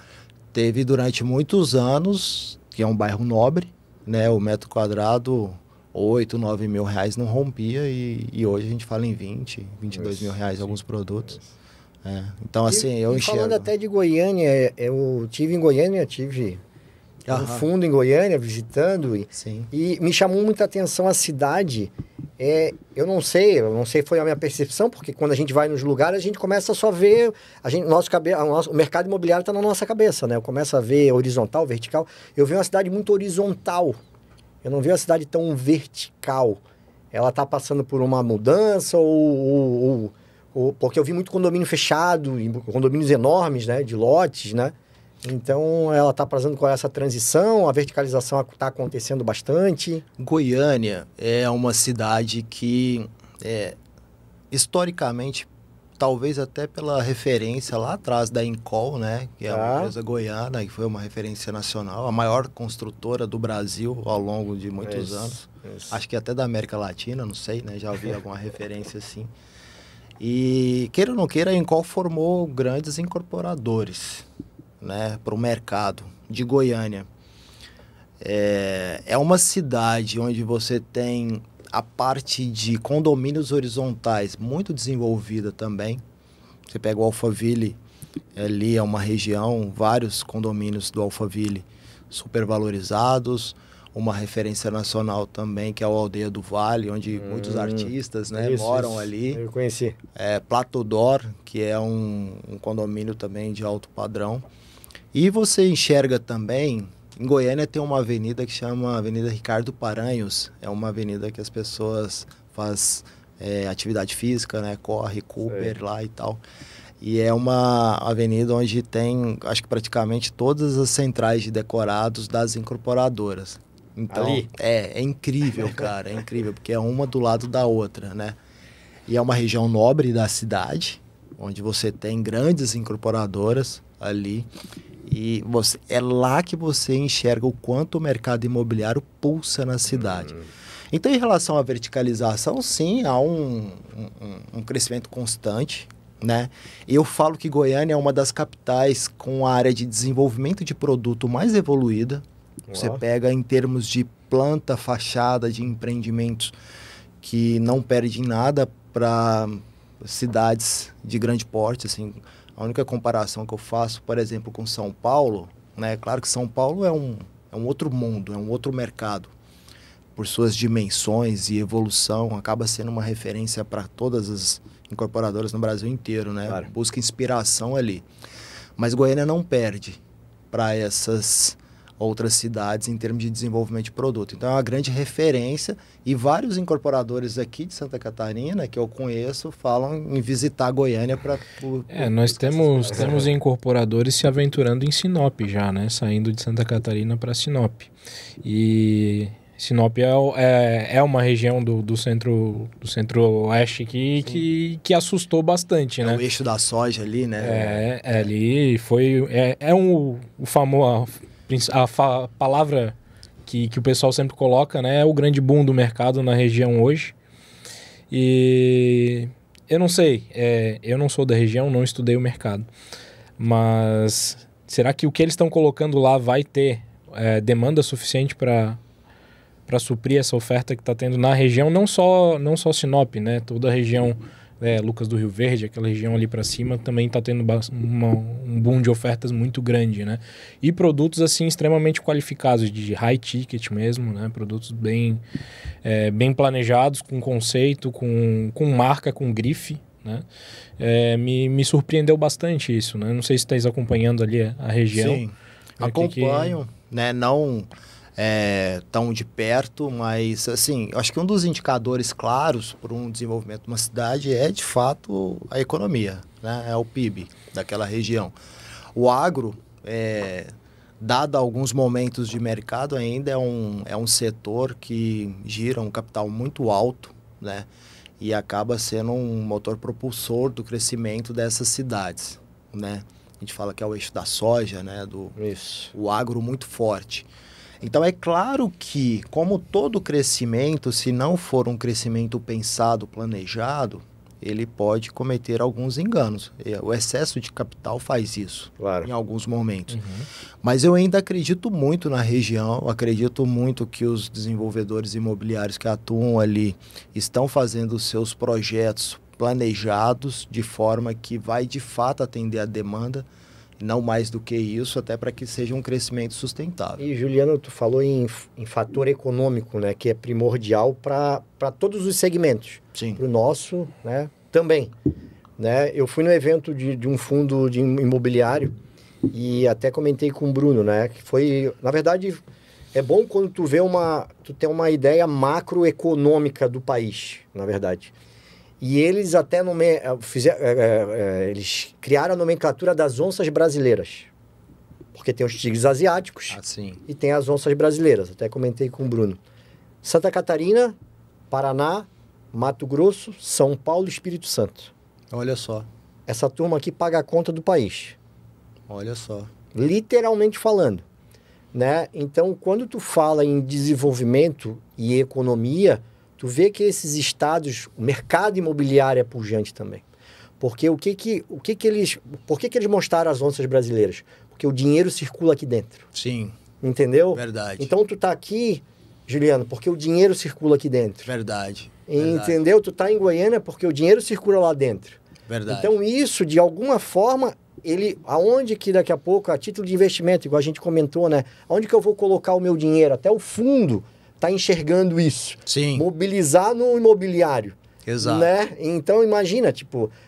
teve durante muitos anos, que é um bairro nobre, né? O metro quadrado... 8, 9 mil reais não rompia e hoje a gente fala em 20, 22 mil reais alguns produtos. Então, assim, eu enxergo. Falando até de Goiânia, eu tive em Goiânia, no fundo em Goiânia, visitando, e me chamou muita atenção a cidade. Eu não sei, foi a minha percepção, porque quando a gente vai nos lugares, a gente começa só a ver, o mercado imobiliário está na nossa cabeça, né? Eu começo a ver horizontal, vertical. Eu vi uma cidade muito horizontal. Eu não vi uma cidade tão vertical. Ela está passando por uma mudança porque eu vi muito condomínio fechado, condomínios enormes, né, de lotes, né? Então, ela está passando com essa transição, a verticalização está acontecendo bastante. Goiânia é uma cidade que, historicamente, talvez até pela referência lá atrás da Incol, né? Que é uma empresa goiana, que foi uma referência nacional, a maior construtora do Brasil ao longo de muitos anos. Acho que até da América Latina, não sei, né? Já ouvi alguma referência assim. E, queira ou não queira, a Incol formou grandes incorporadores, né? Para o mercado de Goiânia. É uma cidade onde você tem a parte de condomínios horizontais muito desenvolvida também. Você pega o Alphaville, ali é uma região, vários condomínios do Alphaville super valorizados, uma referência nacional também, que é a Aldeia do Vale, onde muitos artistas, né, moram ali. Eu conheci. Plateau d'Or, que é um condomínio também de alto padrão. E você enxerga também... Em Goiânia tem uma avenida que chama Avenida Ricardo Paranhos. É uma avenida que as pessoas fazem atividade física, né? Corre, Cooper lá e tal. E é uma avenida onde tem, acho que praticamente todas as centrais de decorados das incorporadoras. Então, ali? É incrível, cara. É incrível, porque é uma do lado da outra, né? E é uma região nobre da cidade, onde você tem grandes incorporadoras ali. E é lá que você enxerga o quanto o mercado imobiliário pulsa na cidade. Então, em relação à verticalização, sim, há um crescimento constante, né? Eu falo que Goiânia é uma das capitais com a área de desenvolvimento de produto mais evoluída. Você pega em termos de planta fachada de empreendimentos que não perdem nada para cidades de grande porte. Assim, a única comparação que eu faço, por exemplo, com São Paulo, né? Claro que São Paulo é um outro mundo, é um outro mercado. Por suas dimensões e evolução, acaba sendo uma referência para todas as incorporadoras no Brasil inteiro, né? Claro. Busca inspiração ali. Mas Goiânia não perde para essas outras cidades em termos de desenvolvimento de produto. Então é uma grande referência e vários incorporadores aqui de Santa Catarina que eu conheço falam em visitar Goiânia para... Nós temos incorporadores se aventurando em Sinop já, né? Saindo de Santa Catarina para Sinop. E Sinop é uma região do centro-oeste que assustou bastante, né? É o eixo da soja ali, né? Ali foi... o famoso... A palavra que o pessoal sempre coloca, né? É o grande boom do mercado na região hoje. E eu não sei, eu não sou da região, não estudei o mercado. Mas será que o que eles estão colocando lá vai ter demanda suficiente para suprir essa oferta que está tendo na região? Não só Sinop, né? Toda a região... Lucas do Rio Verde, aquela região ali para cima, também está tendo um boom de ofertas muito grande, né? E produtos, assim, extremamente qualificados, de high ticket mesmo, né? Produtos bem planejados, com conceito, com marca, com grife, né? Me surpreendeu bastante isso, né? Não sei se estáis acompanhando ali a região. Sim, acompanho, né? Não... tão de perto, mas assim, acho que um dos indicadores claros para um desenvolvimento de uma cidade é de fato a economia, né? É o PIB daquela região. O agro, dado alguns momentos de mercado, ainda é um setor que gira um capital muito alto, né? E acaba sendo um motor propulsor do crescimento dessas cidades, né? A gente fala que é o eixo da soja, né? O agro muito forte. Então, é claro que, como todo crescimento, se não for um crescimento pensado, planejado, ele pode cometer alguns enganos. O excesso de capital faz isso, claro, em alguns momentos. Uhum. Mas eu ainda acredito muito na região, acredito muito que os desenvolvedores imobiliários que atuam ali estão fazendo os seus projetos planejados de forma que vai, de fato, atender a demanda, não mais do que isso, até para que seja um crescimento sustentável. E, Juliano, tu falou em fator econômico, né, que é primordial para todos os segmentos. Sim. Para o nosso, né, também. Né? Eu fui no evento de um fundo de imobiliário e até comentei com o Bruno, né, que foi, na verdade, é bom quando tu tem uma ideia macroeconômica do país, na verdade. E eles até eles criaram a nomenclatura das onças brasileiras. Porque tem os tigres asiáticos e tem as onças brasileiras. Até comentei com o Bruno. Santa Catarina, Paraná, Mato Grosso, São Paulo e Espírito Santo. Olha só. Essa turma aqui paga a conta do país. Olha só. Literalmente falando. Né? Então, quando tu fala em desenvolvimento e economia... Tu vê que esses estados, o mercado imobiliário é pujante também. Porque por que eles mostraram as onças brasileiras? Porque o dinheiro circula aqui dentro. Sim. Entendeu? Verdade. Então tu tá aqui, Juliano, porque o dinheiro circula aqui dentro. Verdade. Entendeu? Tu tá em Goiânia porque o dinheiro circula lá dentro. Verdade. Então isso, de alguma forma, aonde que daqui a pouco, a título de investimento, igual a gente comentou, né? Aonde que eu vou colocar o meu dinheiro? Até o fundo está enxergando isso. Sim. Mobilizar no imobiliário. Exato. Né? Então, imagina,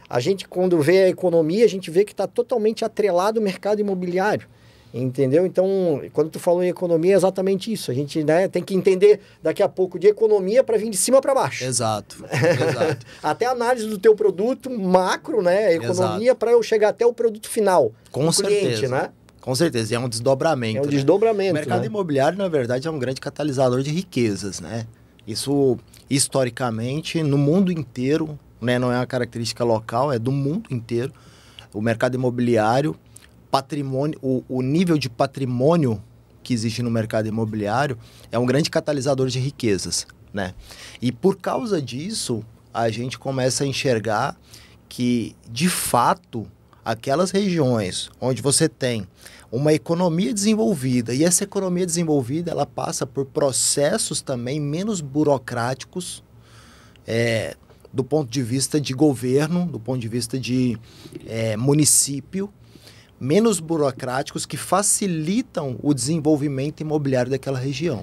a gente quando vê a economia, a gente vê que está totalmente atrelado ao mercado imobiliário. Entendeu? Então, quando tu falou em economia, é exatamente isso. A gente, né, tem que entender daqui a pouco de economia para vir de cima para baixo. Exato. Exato. Até a análise do teu produto macro, né? Economia para eu chegar até o produto final. Com certeza. Cliente, né? Com certeza, é um desdobramento. É um desdobramento. O mercado imobiliário, na verdade, é um grande catalisador de riquezas, né? Isso, historicamente, no mundo inteiro, né? Não é uma característica local, é do mundo inteiro. O mercado imobiliário, patrimônio, o nível de patrimônio que existe no mercado imobiliário é um grande catalisador de riquezas, né? E por causa disso, a gente começa a enxergar que, de fato, aquelas regiões onde você tem uma economia desenvolvida, e essa economia desenvolvida ela passa por processos também menos burocráticos, do ponto de vista de governo, do ponto de vista de município, menos burocráticos que facilitam o desenvolvimento imobiliário daquela região.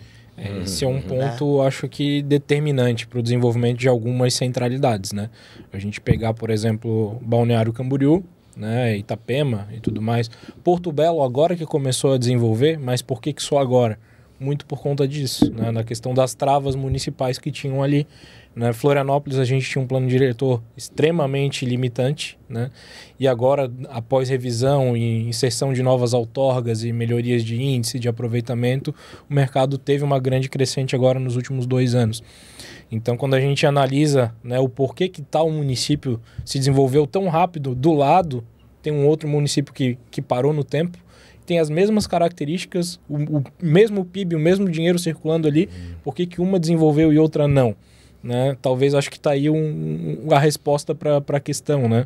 Esse é um ponto, acho que, determinante para o desenvolvimento de algumas centralidades, né? A gente pegar, por exemplo, Balneário Camboriú, né, Itapema e tudo mais. Porto Belo agora que começou a desenvolver, mas por que só agora? Muito por conta disso, né? Na questão das travas municipais que tinham ali. Né? Florianópolis a gente tinha um plano diretor extremamente limitante, né? E agora, após revisão e inserção de novas outorgas e melhorias de índice de aproveitamento, o mercado teve uma grande crescente agora nos últimos 2 anos. Então, quando a gente analisa, né, o porquê que tal município se desenvolveu tão rápido, do lado tem um outro município que parou no tempo, tem as mesmas características, o mesmo PIB, o mesmo dinheiro circulando ali, por que uma desenvolveu e outra não? Né? Talvez acho que está aí a resposta para a questão. Né?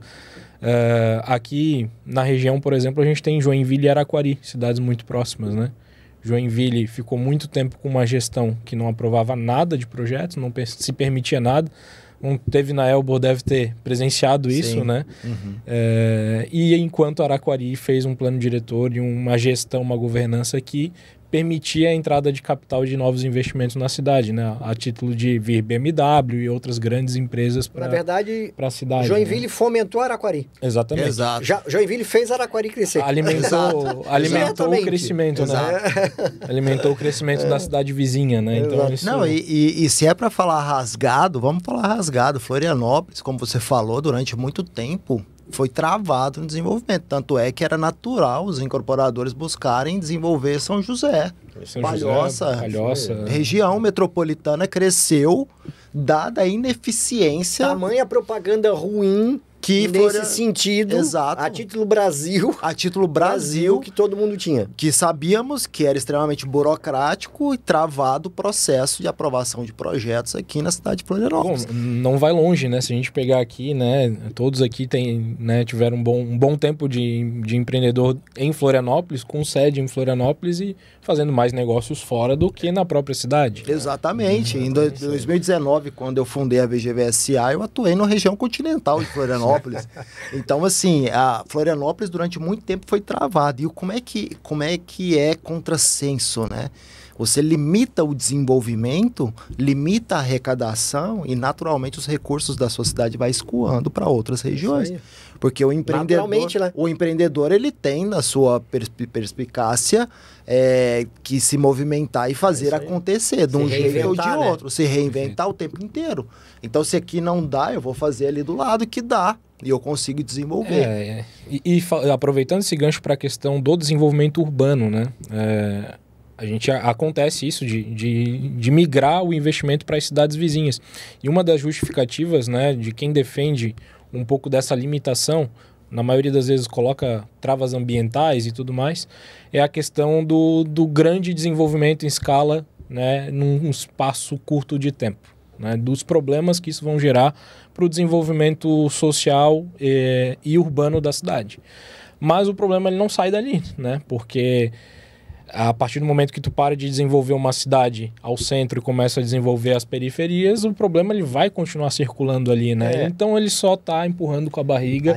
Aqui na região, por exemplo, a gente tem Joinville e Araquari, cidades muito próximas. Né? Joinville ficou muito tempo com uma gestão que não aprovava nada de projetos, não se permitia nada. Não teve na Elbor, deve ter presenciado isso, Sim. Né? E enquanto Araquari fez um plano diretor e uma gestão, uma governança que permitia a entrada de capital de novos investimentos na cidade, né? A título de vir BMW e outras grandes empresas para a cidade. Joinville, né? Fomentou Araquari. Exatamente. Exato. Joinville fez Araquari crescer. Alimentou o crescimento, Exato. né? Alimentou o crescimento da cidade vizinha, né? Então, isso... Não, e se é para falar rasgado, vamos falar rasgado. Florianópolis, como você falou, durante muito tempo foi travado no desenvolvimento. Tanto é que era natural os incorporadores buscarem desenvolver São José. Palhoça, região metropolitana cresceu dada a ineficiência. Tamanha propaganda ruim que nesse sentido, exato. a título Brasil. A título Brasil, que todo mundo tinha. Que sabíamos que era extremamente burocrático e travado o processo de aprovação de projetos aqui na cidade de Florianópolis. Bom, não vai longe, né? Se a gente pegar aqui, né? Todos aqui tiveram um bom tempo de empreendedor em Florianópolis, com sede em Florianópolis e fazendo mais negócios fora do que na própria cidade. Exatamente. Em 2019, quando eu fundei a VGVSA, eu atuei na região continental de Florianópolis. Então, assim, a Florianópolis durante muito tempo foi travada. E como é que é contrassenso, né? Você limita o desenvolvimento, limita a arrecadação e, naturalmente, os recursos da sua cidade vai escoando para outras regiões. Porque o empreendedor, ele tem na sua perspicácia que se movimentar e fazer acontecer de um jeito ou de outro. Se reinventar o tempo inteiro. Então, se aqui não dá, eu vou fazer ali do lado que dá. E eu consigo desenvolver. E aproveitando esse gancho para a questão do desenvolvimento urbano, né? Acontece isso de migrar o investimento para as cidades vizinhas. E uma das justificativas, né, de quem defende um pouco dessa limitação, na maioria das vezes coloca travas ambientais e tudo mais, é a questão do grande desenvolvimento em escala, né, num espaço curto de tempo. Né, dos problemas que isso vão gerar para o desenvolvimento social e urbano da cidade. Mas o problema ele não sai dali, né, porque a partir do momento que tu para de desenvolver uma cidade ao centro e começa a desenvolver as periferias, o problema ele vai continuar circulando ali, né? Então ele só está empurrando com a barriga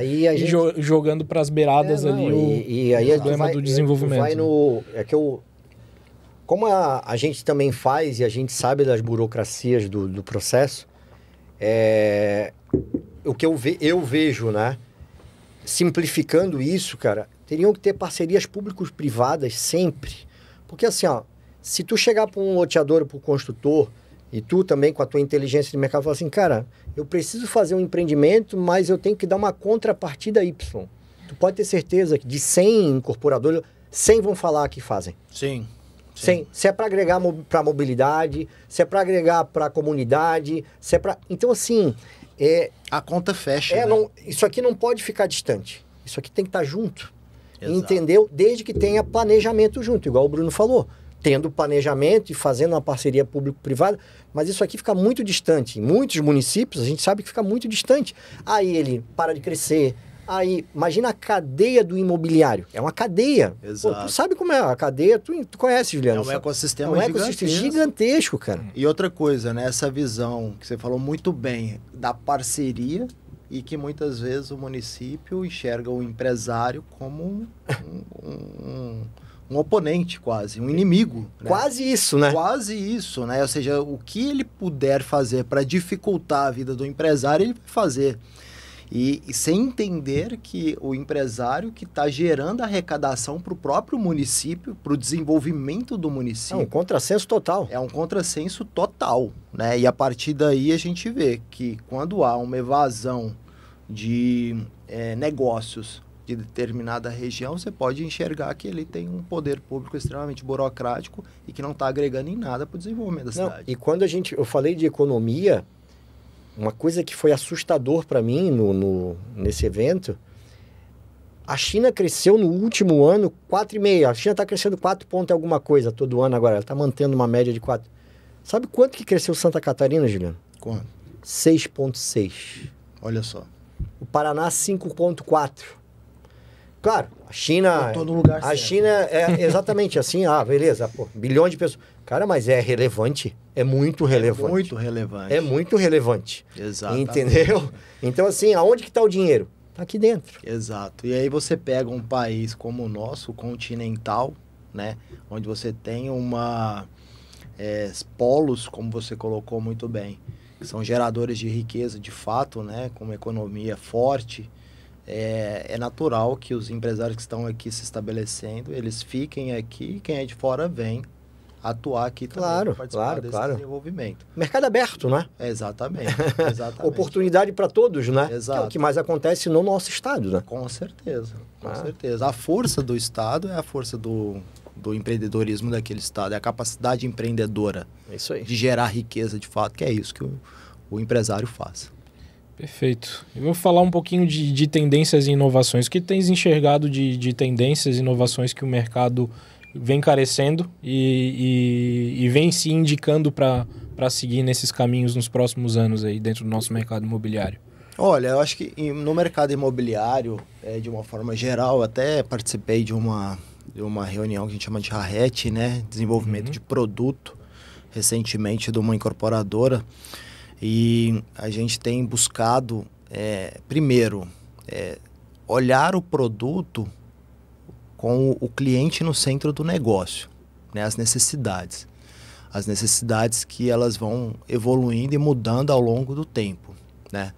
jogando para as beiradas o problema do desenvolvimento. Como a gente também faz e a gente sabe das burocracias do processo, o que eu vejo, né? Simplificando isso, cara, teriam que ter parcerias públicos-privadas sempre. Porque assim, ó, se tu chegar para um loteador, para o construtor, e tu também com a tua inteligência de mercado, falar assim, cara, eu preciso fazer um empreendimento, mas eu tenho que dar uma contrapartida Y. Tu pode ter certeza que de 100 incorporadores, 100 vão falar que fazem. Sim. Se é para agregar para a mobilidade, se é para agregar para a comunidade, se é para... Então, assim... a conta fecha, né? Isso aqui não pode ficar distante. Isso aqui tem que estar junto. Exato. Entendeu? Desde que tenha planejamento junto, igual o Bruno falou. Tendo planejamento e fazendo uma parceria público-privada, mas isso aqui fica muito distante. Em muitos municípios, a gente sabe que fica muito distante. Aí ele para de crescer, Aí, imagina a cadeia do imobiliário. É uma cadeia. Exato. Pô, tu sabe como é a cadeia, tu conhece, Juliano. É um ecossistema gigantesco, cara. E outra coisa, né? Essa visão que você falou muito bem da parceria e que muitas vezes o município enxerga o empresário como um oponente quase, um inimigo. Né? Quase isso, né? Quase isso, né? Ou seja, o que ele puder fazer para dificultar a vida do empresário, ele vai fazer. E sem entender que o empresário que está gerando arrecadação para o próprio município, para o desenvolvimento do município. É um contrassenso total. É um contrassenso total, né? E a partir daí a gente vê que quando há uma evasão de negócios de determinada região, você pode enxergar que ele tem um poder público extremamente burocrático e que não está agregando em nada para o desenvolvimento da cidade. E quando eu falei de economia, uma coisa que foi assustador para mim nesse evento, a China cresceu no último ano 4,5%. A China está crescendo 4 pontos alguma coisa todo ano agora. Ela está mantendo uma média de 4. Sabe quanto que cresceu Santa Catarina, Juliano? Quanto? 6,6%. Olha só. O Paraná, 5,4%. Claro, a China... Tô no lugar a certo. China é exatamente assim. Beleza, pô, bilhões de pessoas. Cara, mas é relevante. É muito relevante. É muito relevante. É muito relevante. Exato. Entendeu? Então, assim, aonde que está o dinheiro? Está aqui dentro. Exato. E aí você pega um país como o nosso, continental, né? Onde você tem polos, como você colocou muito bem, que são geradores de riqueza de fato, né? Com uma economia forte. É natural que os empresários que estão aqui se estabelecendo, eles fiquem aqui e quem é de fora vem atuar aqui também para participar desse desenvolvimento. Mercado aberto, né? Exatamente. Oportunidade para todos, né? Exato. Que é o que mais acontece no nosso estado, né? Com certeza, com certeza. A força do estado é a força do empreendedorismo daquele estado, é a capacidade empreendedora isso aí. De gerar riqueza de fato, que é isso que o empresário faz. Perfeito. Eu vou falar um pouquinho de tendências e inovações. O que tens enxergado de tendências e inovações que o mercado vem carecendo e vem se indicando para seguir nesses caminhos nos próximos anos aí dentro do nosso mercado imobiliário? Olha, eu acho que no mercado imobiliário, de uma forma geral, até participei de uma reunião que a gente chama de RARET, né? Desenvolvimento de produto, recentemente de uma incorporadora. E a gente tem buscado, primeiro, olhar o produto com o cliente no centro do negócio, né? As necessidades que elas vão evoluindo e mudando ao longo do tempo, né?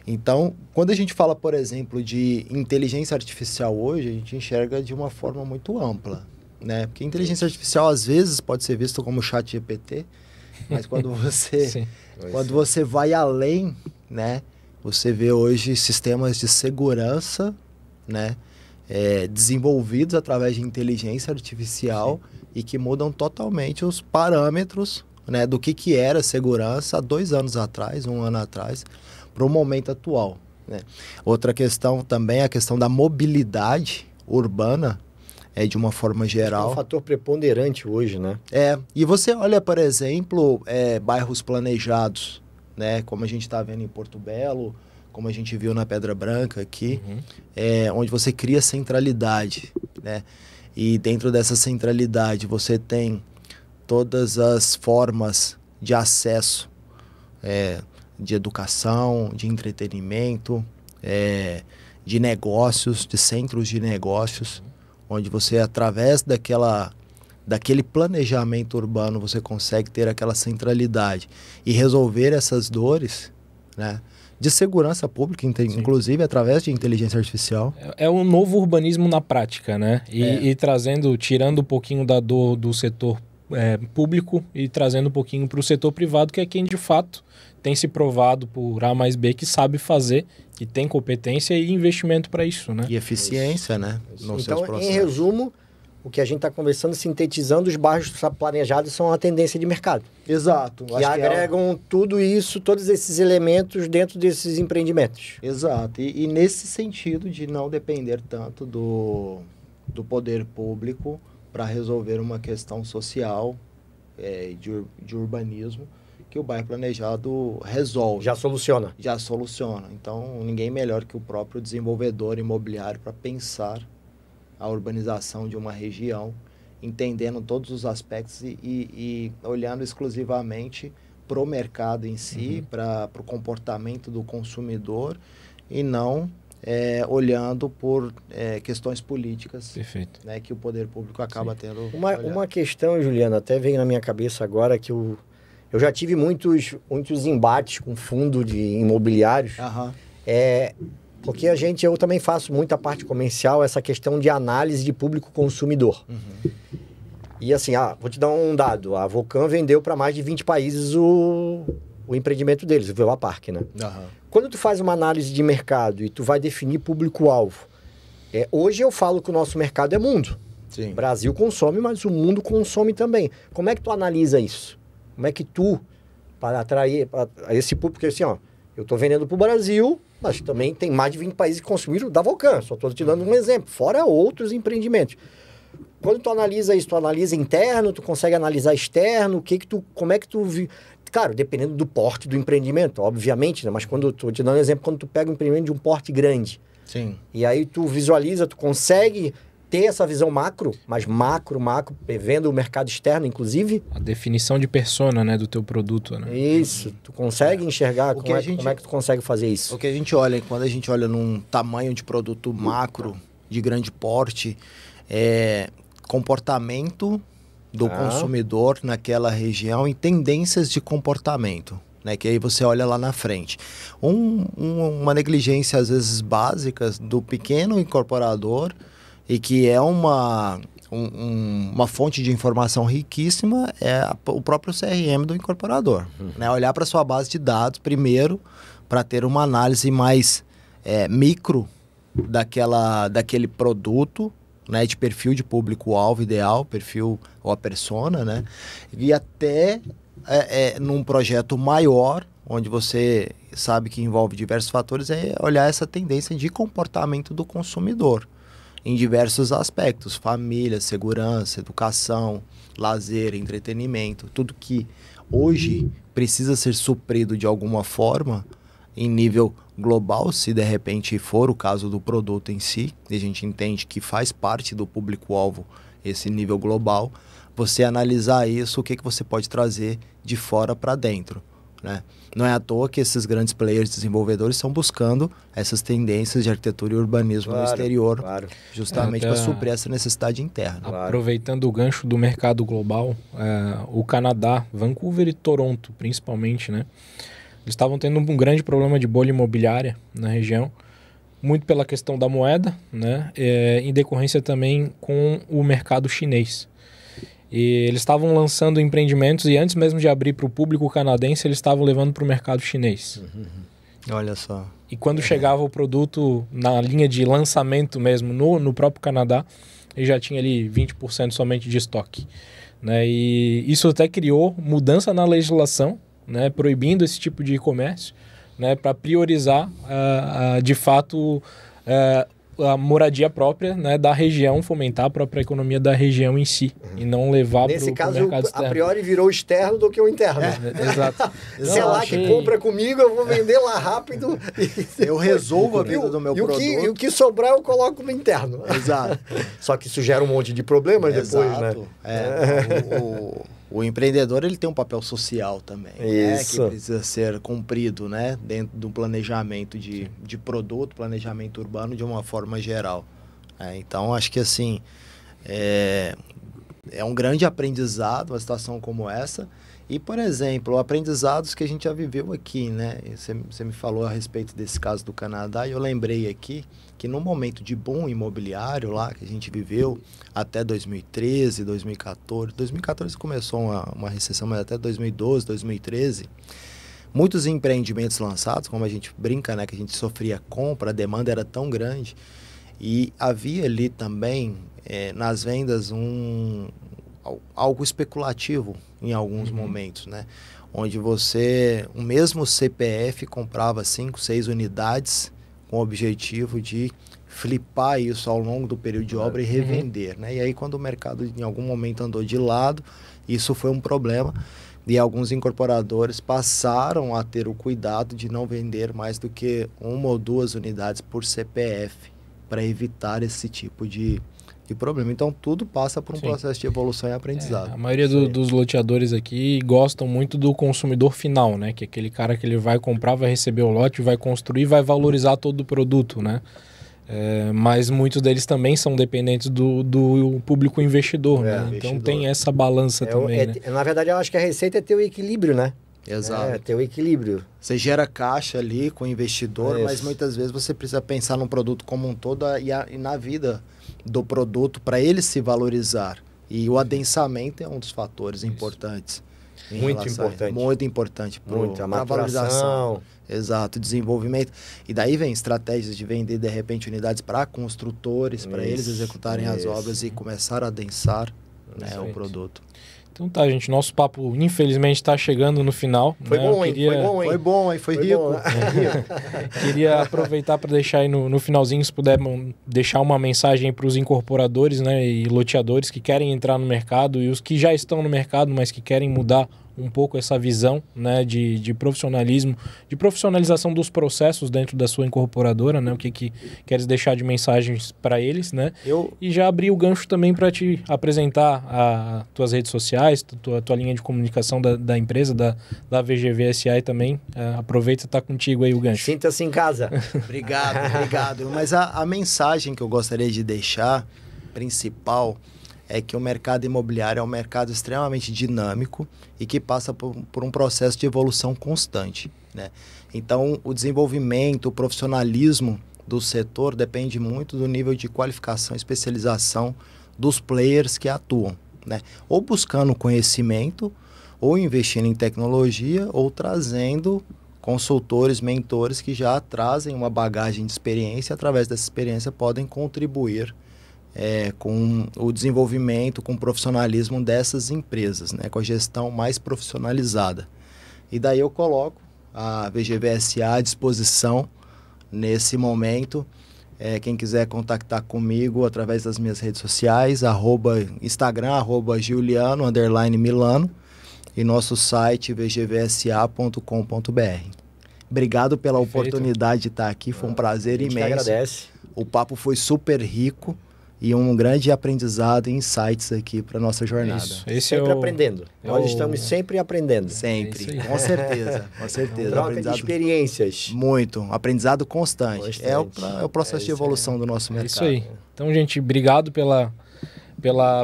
Então, quando a gente fala, por exemplo, de inteligência artificial hoje, a gente enxerga de uma forma muito ampla, né? Porque inteligência artificial às vezes pode ser visto como chat GPT, mas quando você vai além, né? Você vê hoje sistemas de segurança, né? Desenvolvidos através de inteligência artificial e que mudam totalmente os parâmetros, né? Do que era segurança há 2 anos atrás, 1 ano atrás, para o momento atual, né? Outra questão também é a questão da mobilidade urbana, de uma forma geral. É um fator preponderante hoje, né? E você olha, por exemplo, bairros planejados, né? Como a gente está vendo em Porto Belo, como a gente viu na Pedra Branca aqui, onde você cria centralidade, né? E dentro dessa centralidade você tem todas as formas de acesso, de educação, de entretenimento, de negócios, de centros de negócios, onde você, através daquele planejamento urbano, você consegue ter aquela centralidade e resolver essas dores, né? De segurança pública, inclusive através de inteligência artificial. É um novo urbanismo na prática, né? E tirando um pouquinho da dor do setor público e trazendo um pouquinho para o setor privado, que é quem de fato tem se provado por A mais B que sabe fazer, que tem competência e investimento para isso, né? E eficiência, né? Então, em resumo, o que a gente está conversando, sintetizando, os bairros planejados são a tendência de mercado. Exato. Que agregam tudo isso, todos esses elementos dentro desses empreendimentos. Exato. E nesse sentido de não depender tanto do poder público para resolver uma questão social de urbanismo, que o bairro planejado resolve. Já soluciona. Já soluciona. Então, ninguém melhor que o próprio desenvolvedor imobiliário para pensar a urbanização de uma região, entendendo todos os aspectos e olhando exclusivamente para o mercado em si, para o comportamento do consumidor e não olhando por questões políticas. Perfeito. Né, que o poder público acaba tendo. Uma questão, Juliano, até veio na minha cabeça agora que eu já tive muitos embates com fundo de imobiliários. Porque eu também faço muita parte comercial, essa questão de análise de público consumidor. E assim, vou te dar um dado. A Vulcan vendeu para mais de 20 países o empreendimento deles, o Vila Park, né? Quando tu faz uma análise de mercado e tu vai definir público-alvo, hoje eu falo que o nosso mercado é mundo. Sim. O Brasil consome, mas o mundo consome também. Como é que tu analisa isso? Como é que tu, para atrair esse público, porque assim, eu estou vendendo para o Brasil, mas também tem mais de 20 países que consumiram da Vulcan, só estou te dando um exemplo, fora outros empreendimentos. Quando tu analisa isso, tu analisa interno, tu consegue analisar externo, como é que tu... Claro, dependendo do porte do empreendimento, obviamente, né? Mas quando eu estou te dando um exemplo, quando tu pega um empreendimento de um porte grande, sim, e aí tu visualiza, tu consegue ter essa visão macro, mas macro, vendo o mercado externo, inclusive. A definição de persona, né, do teu produto, né? Isso, tu consegue enxergar como é que tu consegue fazer isso? O que a gente olha, quando a gente olha num tamanho de produto macro, de grande porte, comportamento do consumidor naquela região e tendências de comportamento, né? Que aí você olha lá na frente. Uma negligência, às vezes, básica do pequeno incorporador e que é uma fonte de informação riquíssima o próprio CRM do incorporador. Né? Olhar para sua base de dados primeiro para ter uma análise mais micro daquele produto, né, de perfil de público-alvo ideal, perfil ou a persona, né? E até num projeto maior, onde você sabe que envolve diversos fatores, olhar essa tendência de comportamento do consumidor em diversos aspectos, família, segurança, educação, lazer, entretenimento, tudo que hoje precisa ser suprido de alguma forma em nível global, se de repente for o caso do produto em si, e a gente entende que faz parte do público-alvo esse nível global, você analisar isso, o que você pode trazer de fora para dentro. Né? Não é à toa que esses grandes players desenvolvedores estão buscando essas tendências de arquitetura e urbanismo no exterior, justamente para suprir essa necessidade interna. Aproveitando o gancho do mercado global, o Canadá, Vancouver e Toronto, principalmente, né? Eles estavam tendo um grande problema de bolha imobiliária na região, muito pela questão da moeda, né? Em decorrência também com o mercado chinês. E eles estavam lançando empreendimentos e antes mesmo de abrir para o público canadense, eles estavam levando para o mercado chinês. Olha só. E quando chegava o produto na linha de lançamento mesmo, no próprio Canadá, ele já tinha ali 20% somente de estoque. Né? E isso até criou mudança na legislação, né, proibindo esse tipo de comércio, né, para priorizar, de fato, a moradia própria, né, da região, fomentar a própria economia da região em si, e não levar para o mercado externo. Nesse caso, a priori virou externo do que o interno. Exato. Se é lá que compra comigo, eu vou vender lá rápido. Eu resolvo a vida do meu produto. E o que sobrar eu coloco no interno. Exato. Só que isso gera um monte de problemas depois, né? O empreendedor, ele tem um papel social também, né, que precisa ser cumprido, né, dentro do planejamento de produto, planejamento urbano de uma forma geral. Então, acho que assim, é um grande aprendizado uma situação como essa. E, por exemplo, aprendizados que a gente já viveu aqui, né? Você me falou a respeito desse caso do Canadá e eu lembrei aqui que no momento de boom imobiliário lá que a gente viveu até 2013, 2014, 2014 começou uma recessão, mas até 2012, 2013, muitos empreendimentos lançados, como a gente brinca, né, que a gente sofria compra, a demanda era tão grande e havia ali também nas vendas algo especulativo em alguns momentos, né? Onde o mesmo CPF comprava 5, 6 unidades com o objetivo de flipar isso ao longo do período de obra e revender, né? E aí quando o mercado em algum momento andou de lado, isso foi um problema. E alguns incorporadores passaram a ter o cuidado de não vender mais do que 1 ou 2 unidades por CPF, para evitar esse tipo de problema. Então, tudo passa por um processo de evolução e aprendizado. A maioria dos loteadores aqui gostam muito do consumidor final, né? Que é aquele cara que ele vai comprar, vai receber o lote, vai construir, vai valorizar todo o produto, né? Mas muitos deles também são dependentes do público investidor, né? Então investidor. Tem essa balança também, né? Na verdade, eu acho que a receita é ter o equilíbrio, né? Exato. Ter o equilíbrio. Você gera caixa ali com o investidor, mas muitas vezes você precisa pensar no produto como um todo e na vida do produto para ele se valorizar. E o adensamento é um dos fatores importantes. Muito importante para a valorização. Exato, desenvolvimento. E daí vem estratégias de vender, de repente, unidades para construtores, para eles executarem as obras e começar a adensar, né, o produto. Então tá, gente, nosso papo infelizmente está chegando no final. Foi bom, hein? Foi rico. Queria aproveitar para deixar aí no finalzinho, se puder deixar uma mensagem para os incorporadores, né, e loteadores que querem entrar no mercado e os que já estão no mercado, mas que querem mudar um pouco essa visão, né, de profissionalismo, de profissionalização dos processos dentro da sua incorporadora, né, o que queres deixar de mensagens para eles, né? E já abrir o gancho também para te apresentar as tuas redes sociais, tua linha de comunicação da empresa, da VGV SA, e também aproveita e tá contigo aí o gancho. Sinta-se em casa. Obrigado. Mas a mensagem que eu gostaria de deixar, principal, é que o mercado imobiliário é um mercado extremamente dinâmico e que passa por um processo de evolução constante, né? Então, o desenvolvimento, o profissionalismo do setor depende muito do nível de qualificação e especialização dos players que atuam, né? Ou buscando conhecimento, ou investindo em tecnologia, ou trazendo consultores, mentores que já trazem uma bagagem de experiência, através dessa experiência podem contribuir com o desenvolvimento, com o profissionalismo dessas empresas, né, com a gestão mais profissionalizada. E daí eu coloco a VGV SA à disposição nesse momento. Quem quiser contactar comigo através das minhas redes sociais, Instagram, @Giuliano_Milano, e nosso site vgvsa.com.br. Obrigado pela oportunidade de estar aqui, foi um prazer imenso. A gente agradece. O papo foi super rico e um grande aprendizado e insights aqui para nossa jornada. Sempre aprendendo. Nós estamos sempre aprendendo. Sempre, com certeza. Troca de experiências. Muito, aprendizado constante. É o processo de evolução do nosso mercado. Isso aí. Então, gente, obrigado pela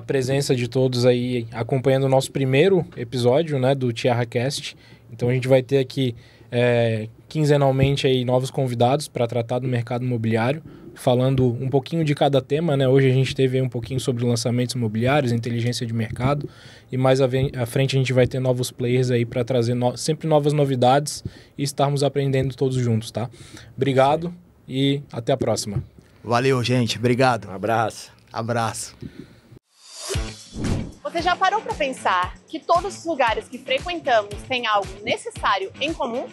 presença de todos aí acompanhando o nosso primeiro episódio, né, do TierraCast. Então a gente vai ter aqui quinzenalmente aí novos convidados para tratar do mercado imobiliário, falando um pouquinho de cada tema, né? Hoje a gente teve aí um pouquinho sobre lançamentos imobiliários, inteligência de mercado, e mais à frente a gente vai ter novos players aí para trazer sempre novas novidades e estarmos aprendendo todos juntos, tá? Obrigado e até a próxima. Valeu, gente. Obrigado. Um abraço. Abraço. Você já parou para pensar que todos os lugares que frequentamos têm algo necessário em comum?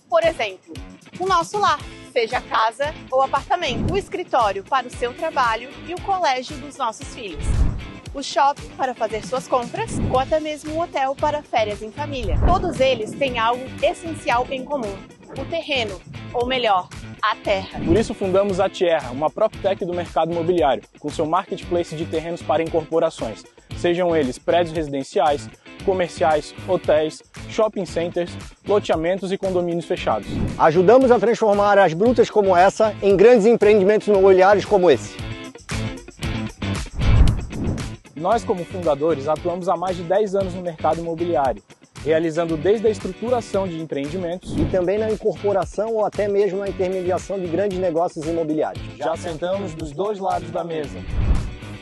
Por exemplo, o nosso lar, seja casa ou apartamento, o escritório para o seu trabalho e o colégio dos nossos filhos, o shopping para fazer suas compras ou até mesmo um hotel para férias em família. Todos eles têm algo essencial em comum: o terreno, ou melhor, a terra. Por isso fundamos a Tierra, uma PropTech do mercado imobiliário, com seu marketplace de terrenos para incorporações, sejam eles prédios residenciais, comerciais, hotéis, shopping centers, loteamentos e condomínios fechados. Ajudamos a transformar as brutas como essa em grandes empreendimentos imobiliários como esse. Nós, como fundadores, atuamos há mais de 10 anos no mercado imobiliário, realizando desde a estruturação de empreendimentos e também na incorporação ou até mesmo na intermediação de grandes negócios imobiliários. Já sentamos dos dois lados da mesa.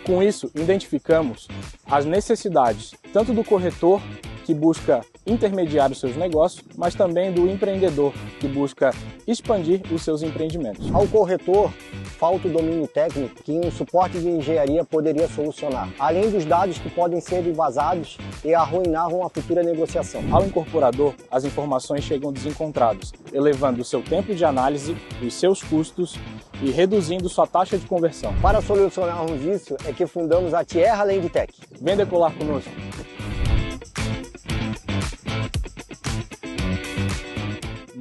Com isso, identificamos as necessidades tanto do corretor, que busca intermediar os seus negócios, mas também do empreendedor, que busca expandir os seus empreendimentos. Ao corretor, falta o domínio técnico que um suporte de engenharia poderia solucionar, além dos dados que podem ser vazados e arruinar uma futura negociação. Ao incorporador, as informações chegam desencontradas, elevando o seu tempo de análise, os seus custos e reduzindo sua taxa de conversão. Para solucionarmos isso, é que fundamos a Tierra Land Tech. Vem decolar conosco!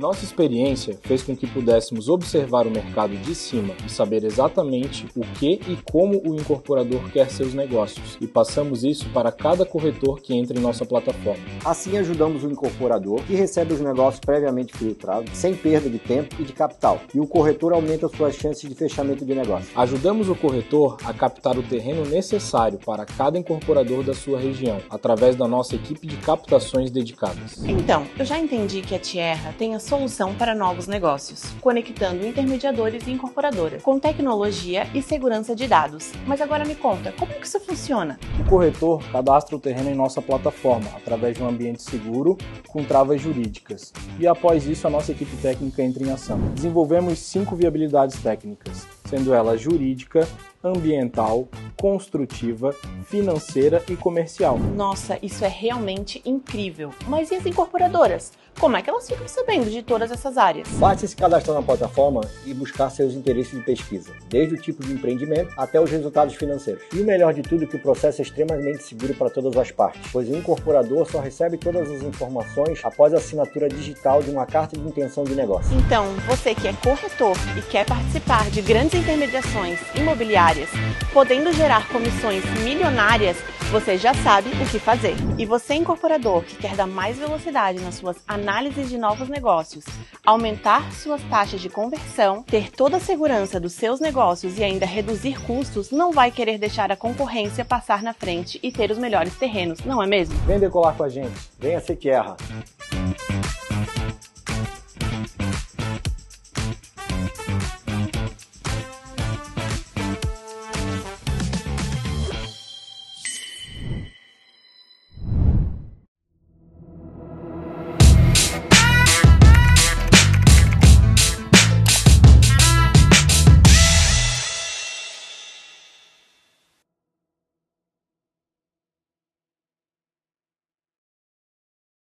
Nossa experiência fez com que pudéssemos observar o mercado de cima e saber exatamente o que e como o incorporador quer seus negócios, e passamos isso para cada corretor que entra em nossa plataforma. Assim ajudamos o incorporador, que recebe os negócios previamente filtrados, sem perda de tempo e de capital, e o corretor aumenta suas chances de fechamento de negócio. Ajudamos o corretor a captar o terreno necessário para cada incorporador da sua região, através da nossa equipe de captações dedicadas. Então, eu já entendi que a Tierra tem a solução para novos negócios, conectando intermediadores e incorporadoras, com tecnologia e segurança de dados. Mas agora me conta, como que isso funciona? O corretor cadastra o terreno em nossa plataforma, através de um ambiente seguro, com travas jurídicas. E após isso, a nossa equipe técnica entra em ação. Desenvolvemos 5 viabilidades técnicas, sendo elas jurídica, ambiental, construtiva, financeira e comercial. Nossa, isso é realmente incrível. Mas e as incorporadoras? Como é que elas ficam sabendo de todas essas áreas? Basta se cadastrar na plataforma e buscar seus interesses de pesquisa, desde o tipo de empreendimento até os resultados financeiros. E o melhor de tudo é que o processo é extremamente seguro para todas as partes, pois o incorporador só recebe todas as informações após a assinatura digital de uma carta de intenção de negócio. Então, você que é corretor e quer participar de grandes intermediações imobiliárias, podendo gerar comissões milionárias, você já sabe o que fazer. E você, incorporador, que quer dar mais velocidade nas suas análises de novos negócios, aumentar suas taxas de conversão, ter toda a segurança dos seus negócios e ainda reduzir custos, não vai querer deixar a concorrência passar na frente e ter os melhores terrenos, não é mesmo? Vem decolar com a gente, venha ser Tierra.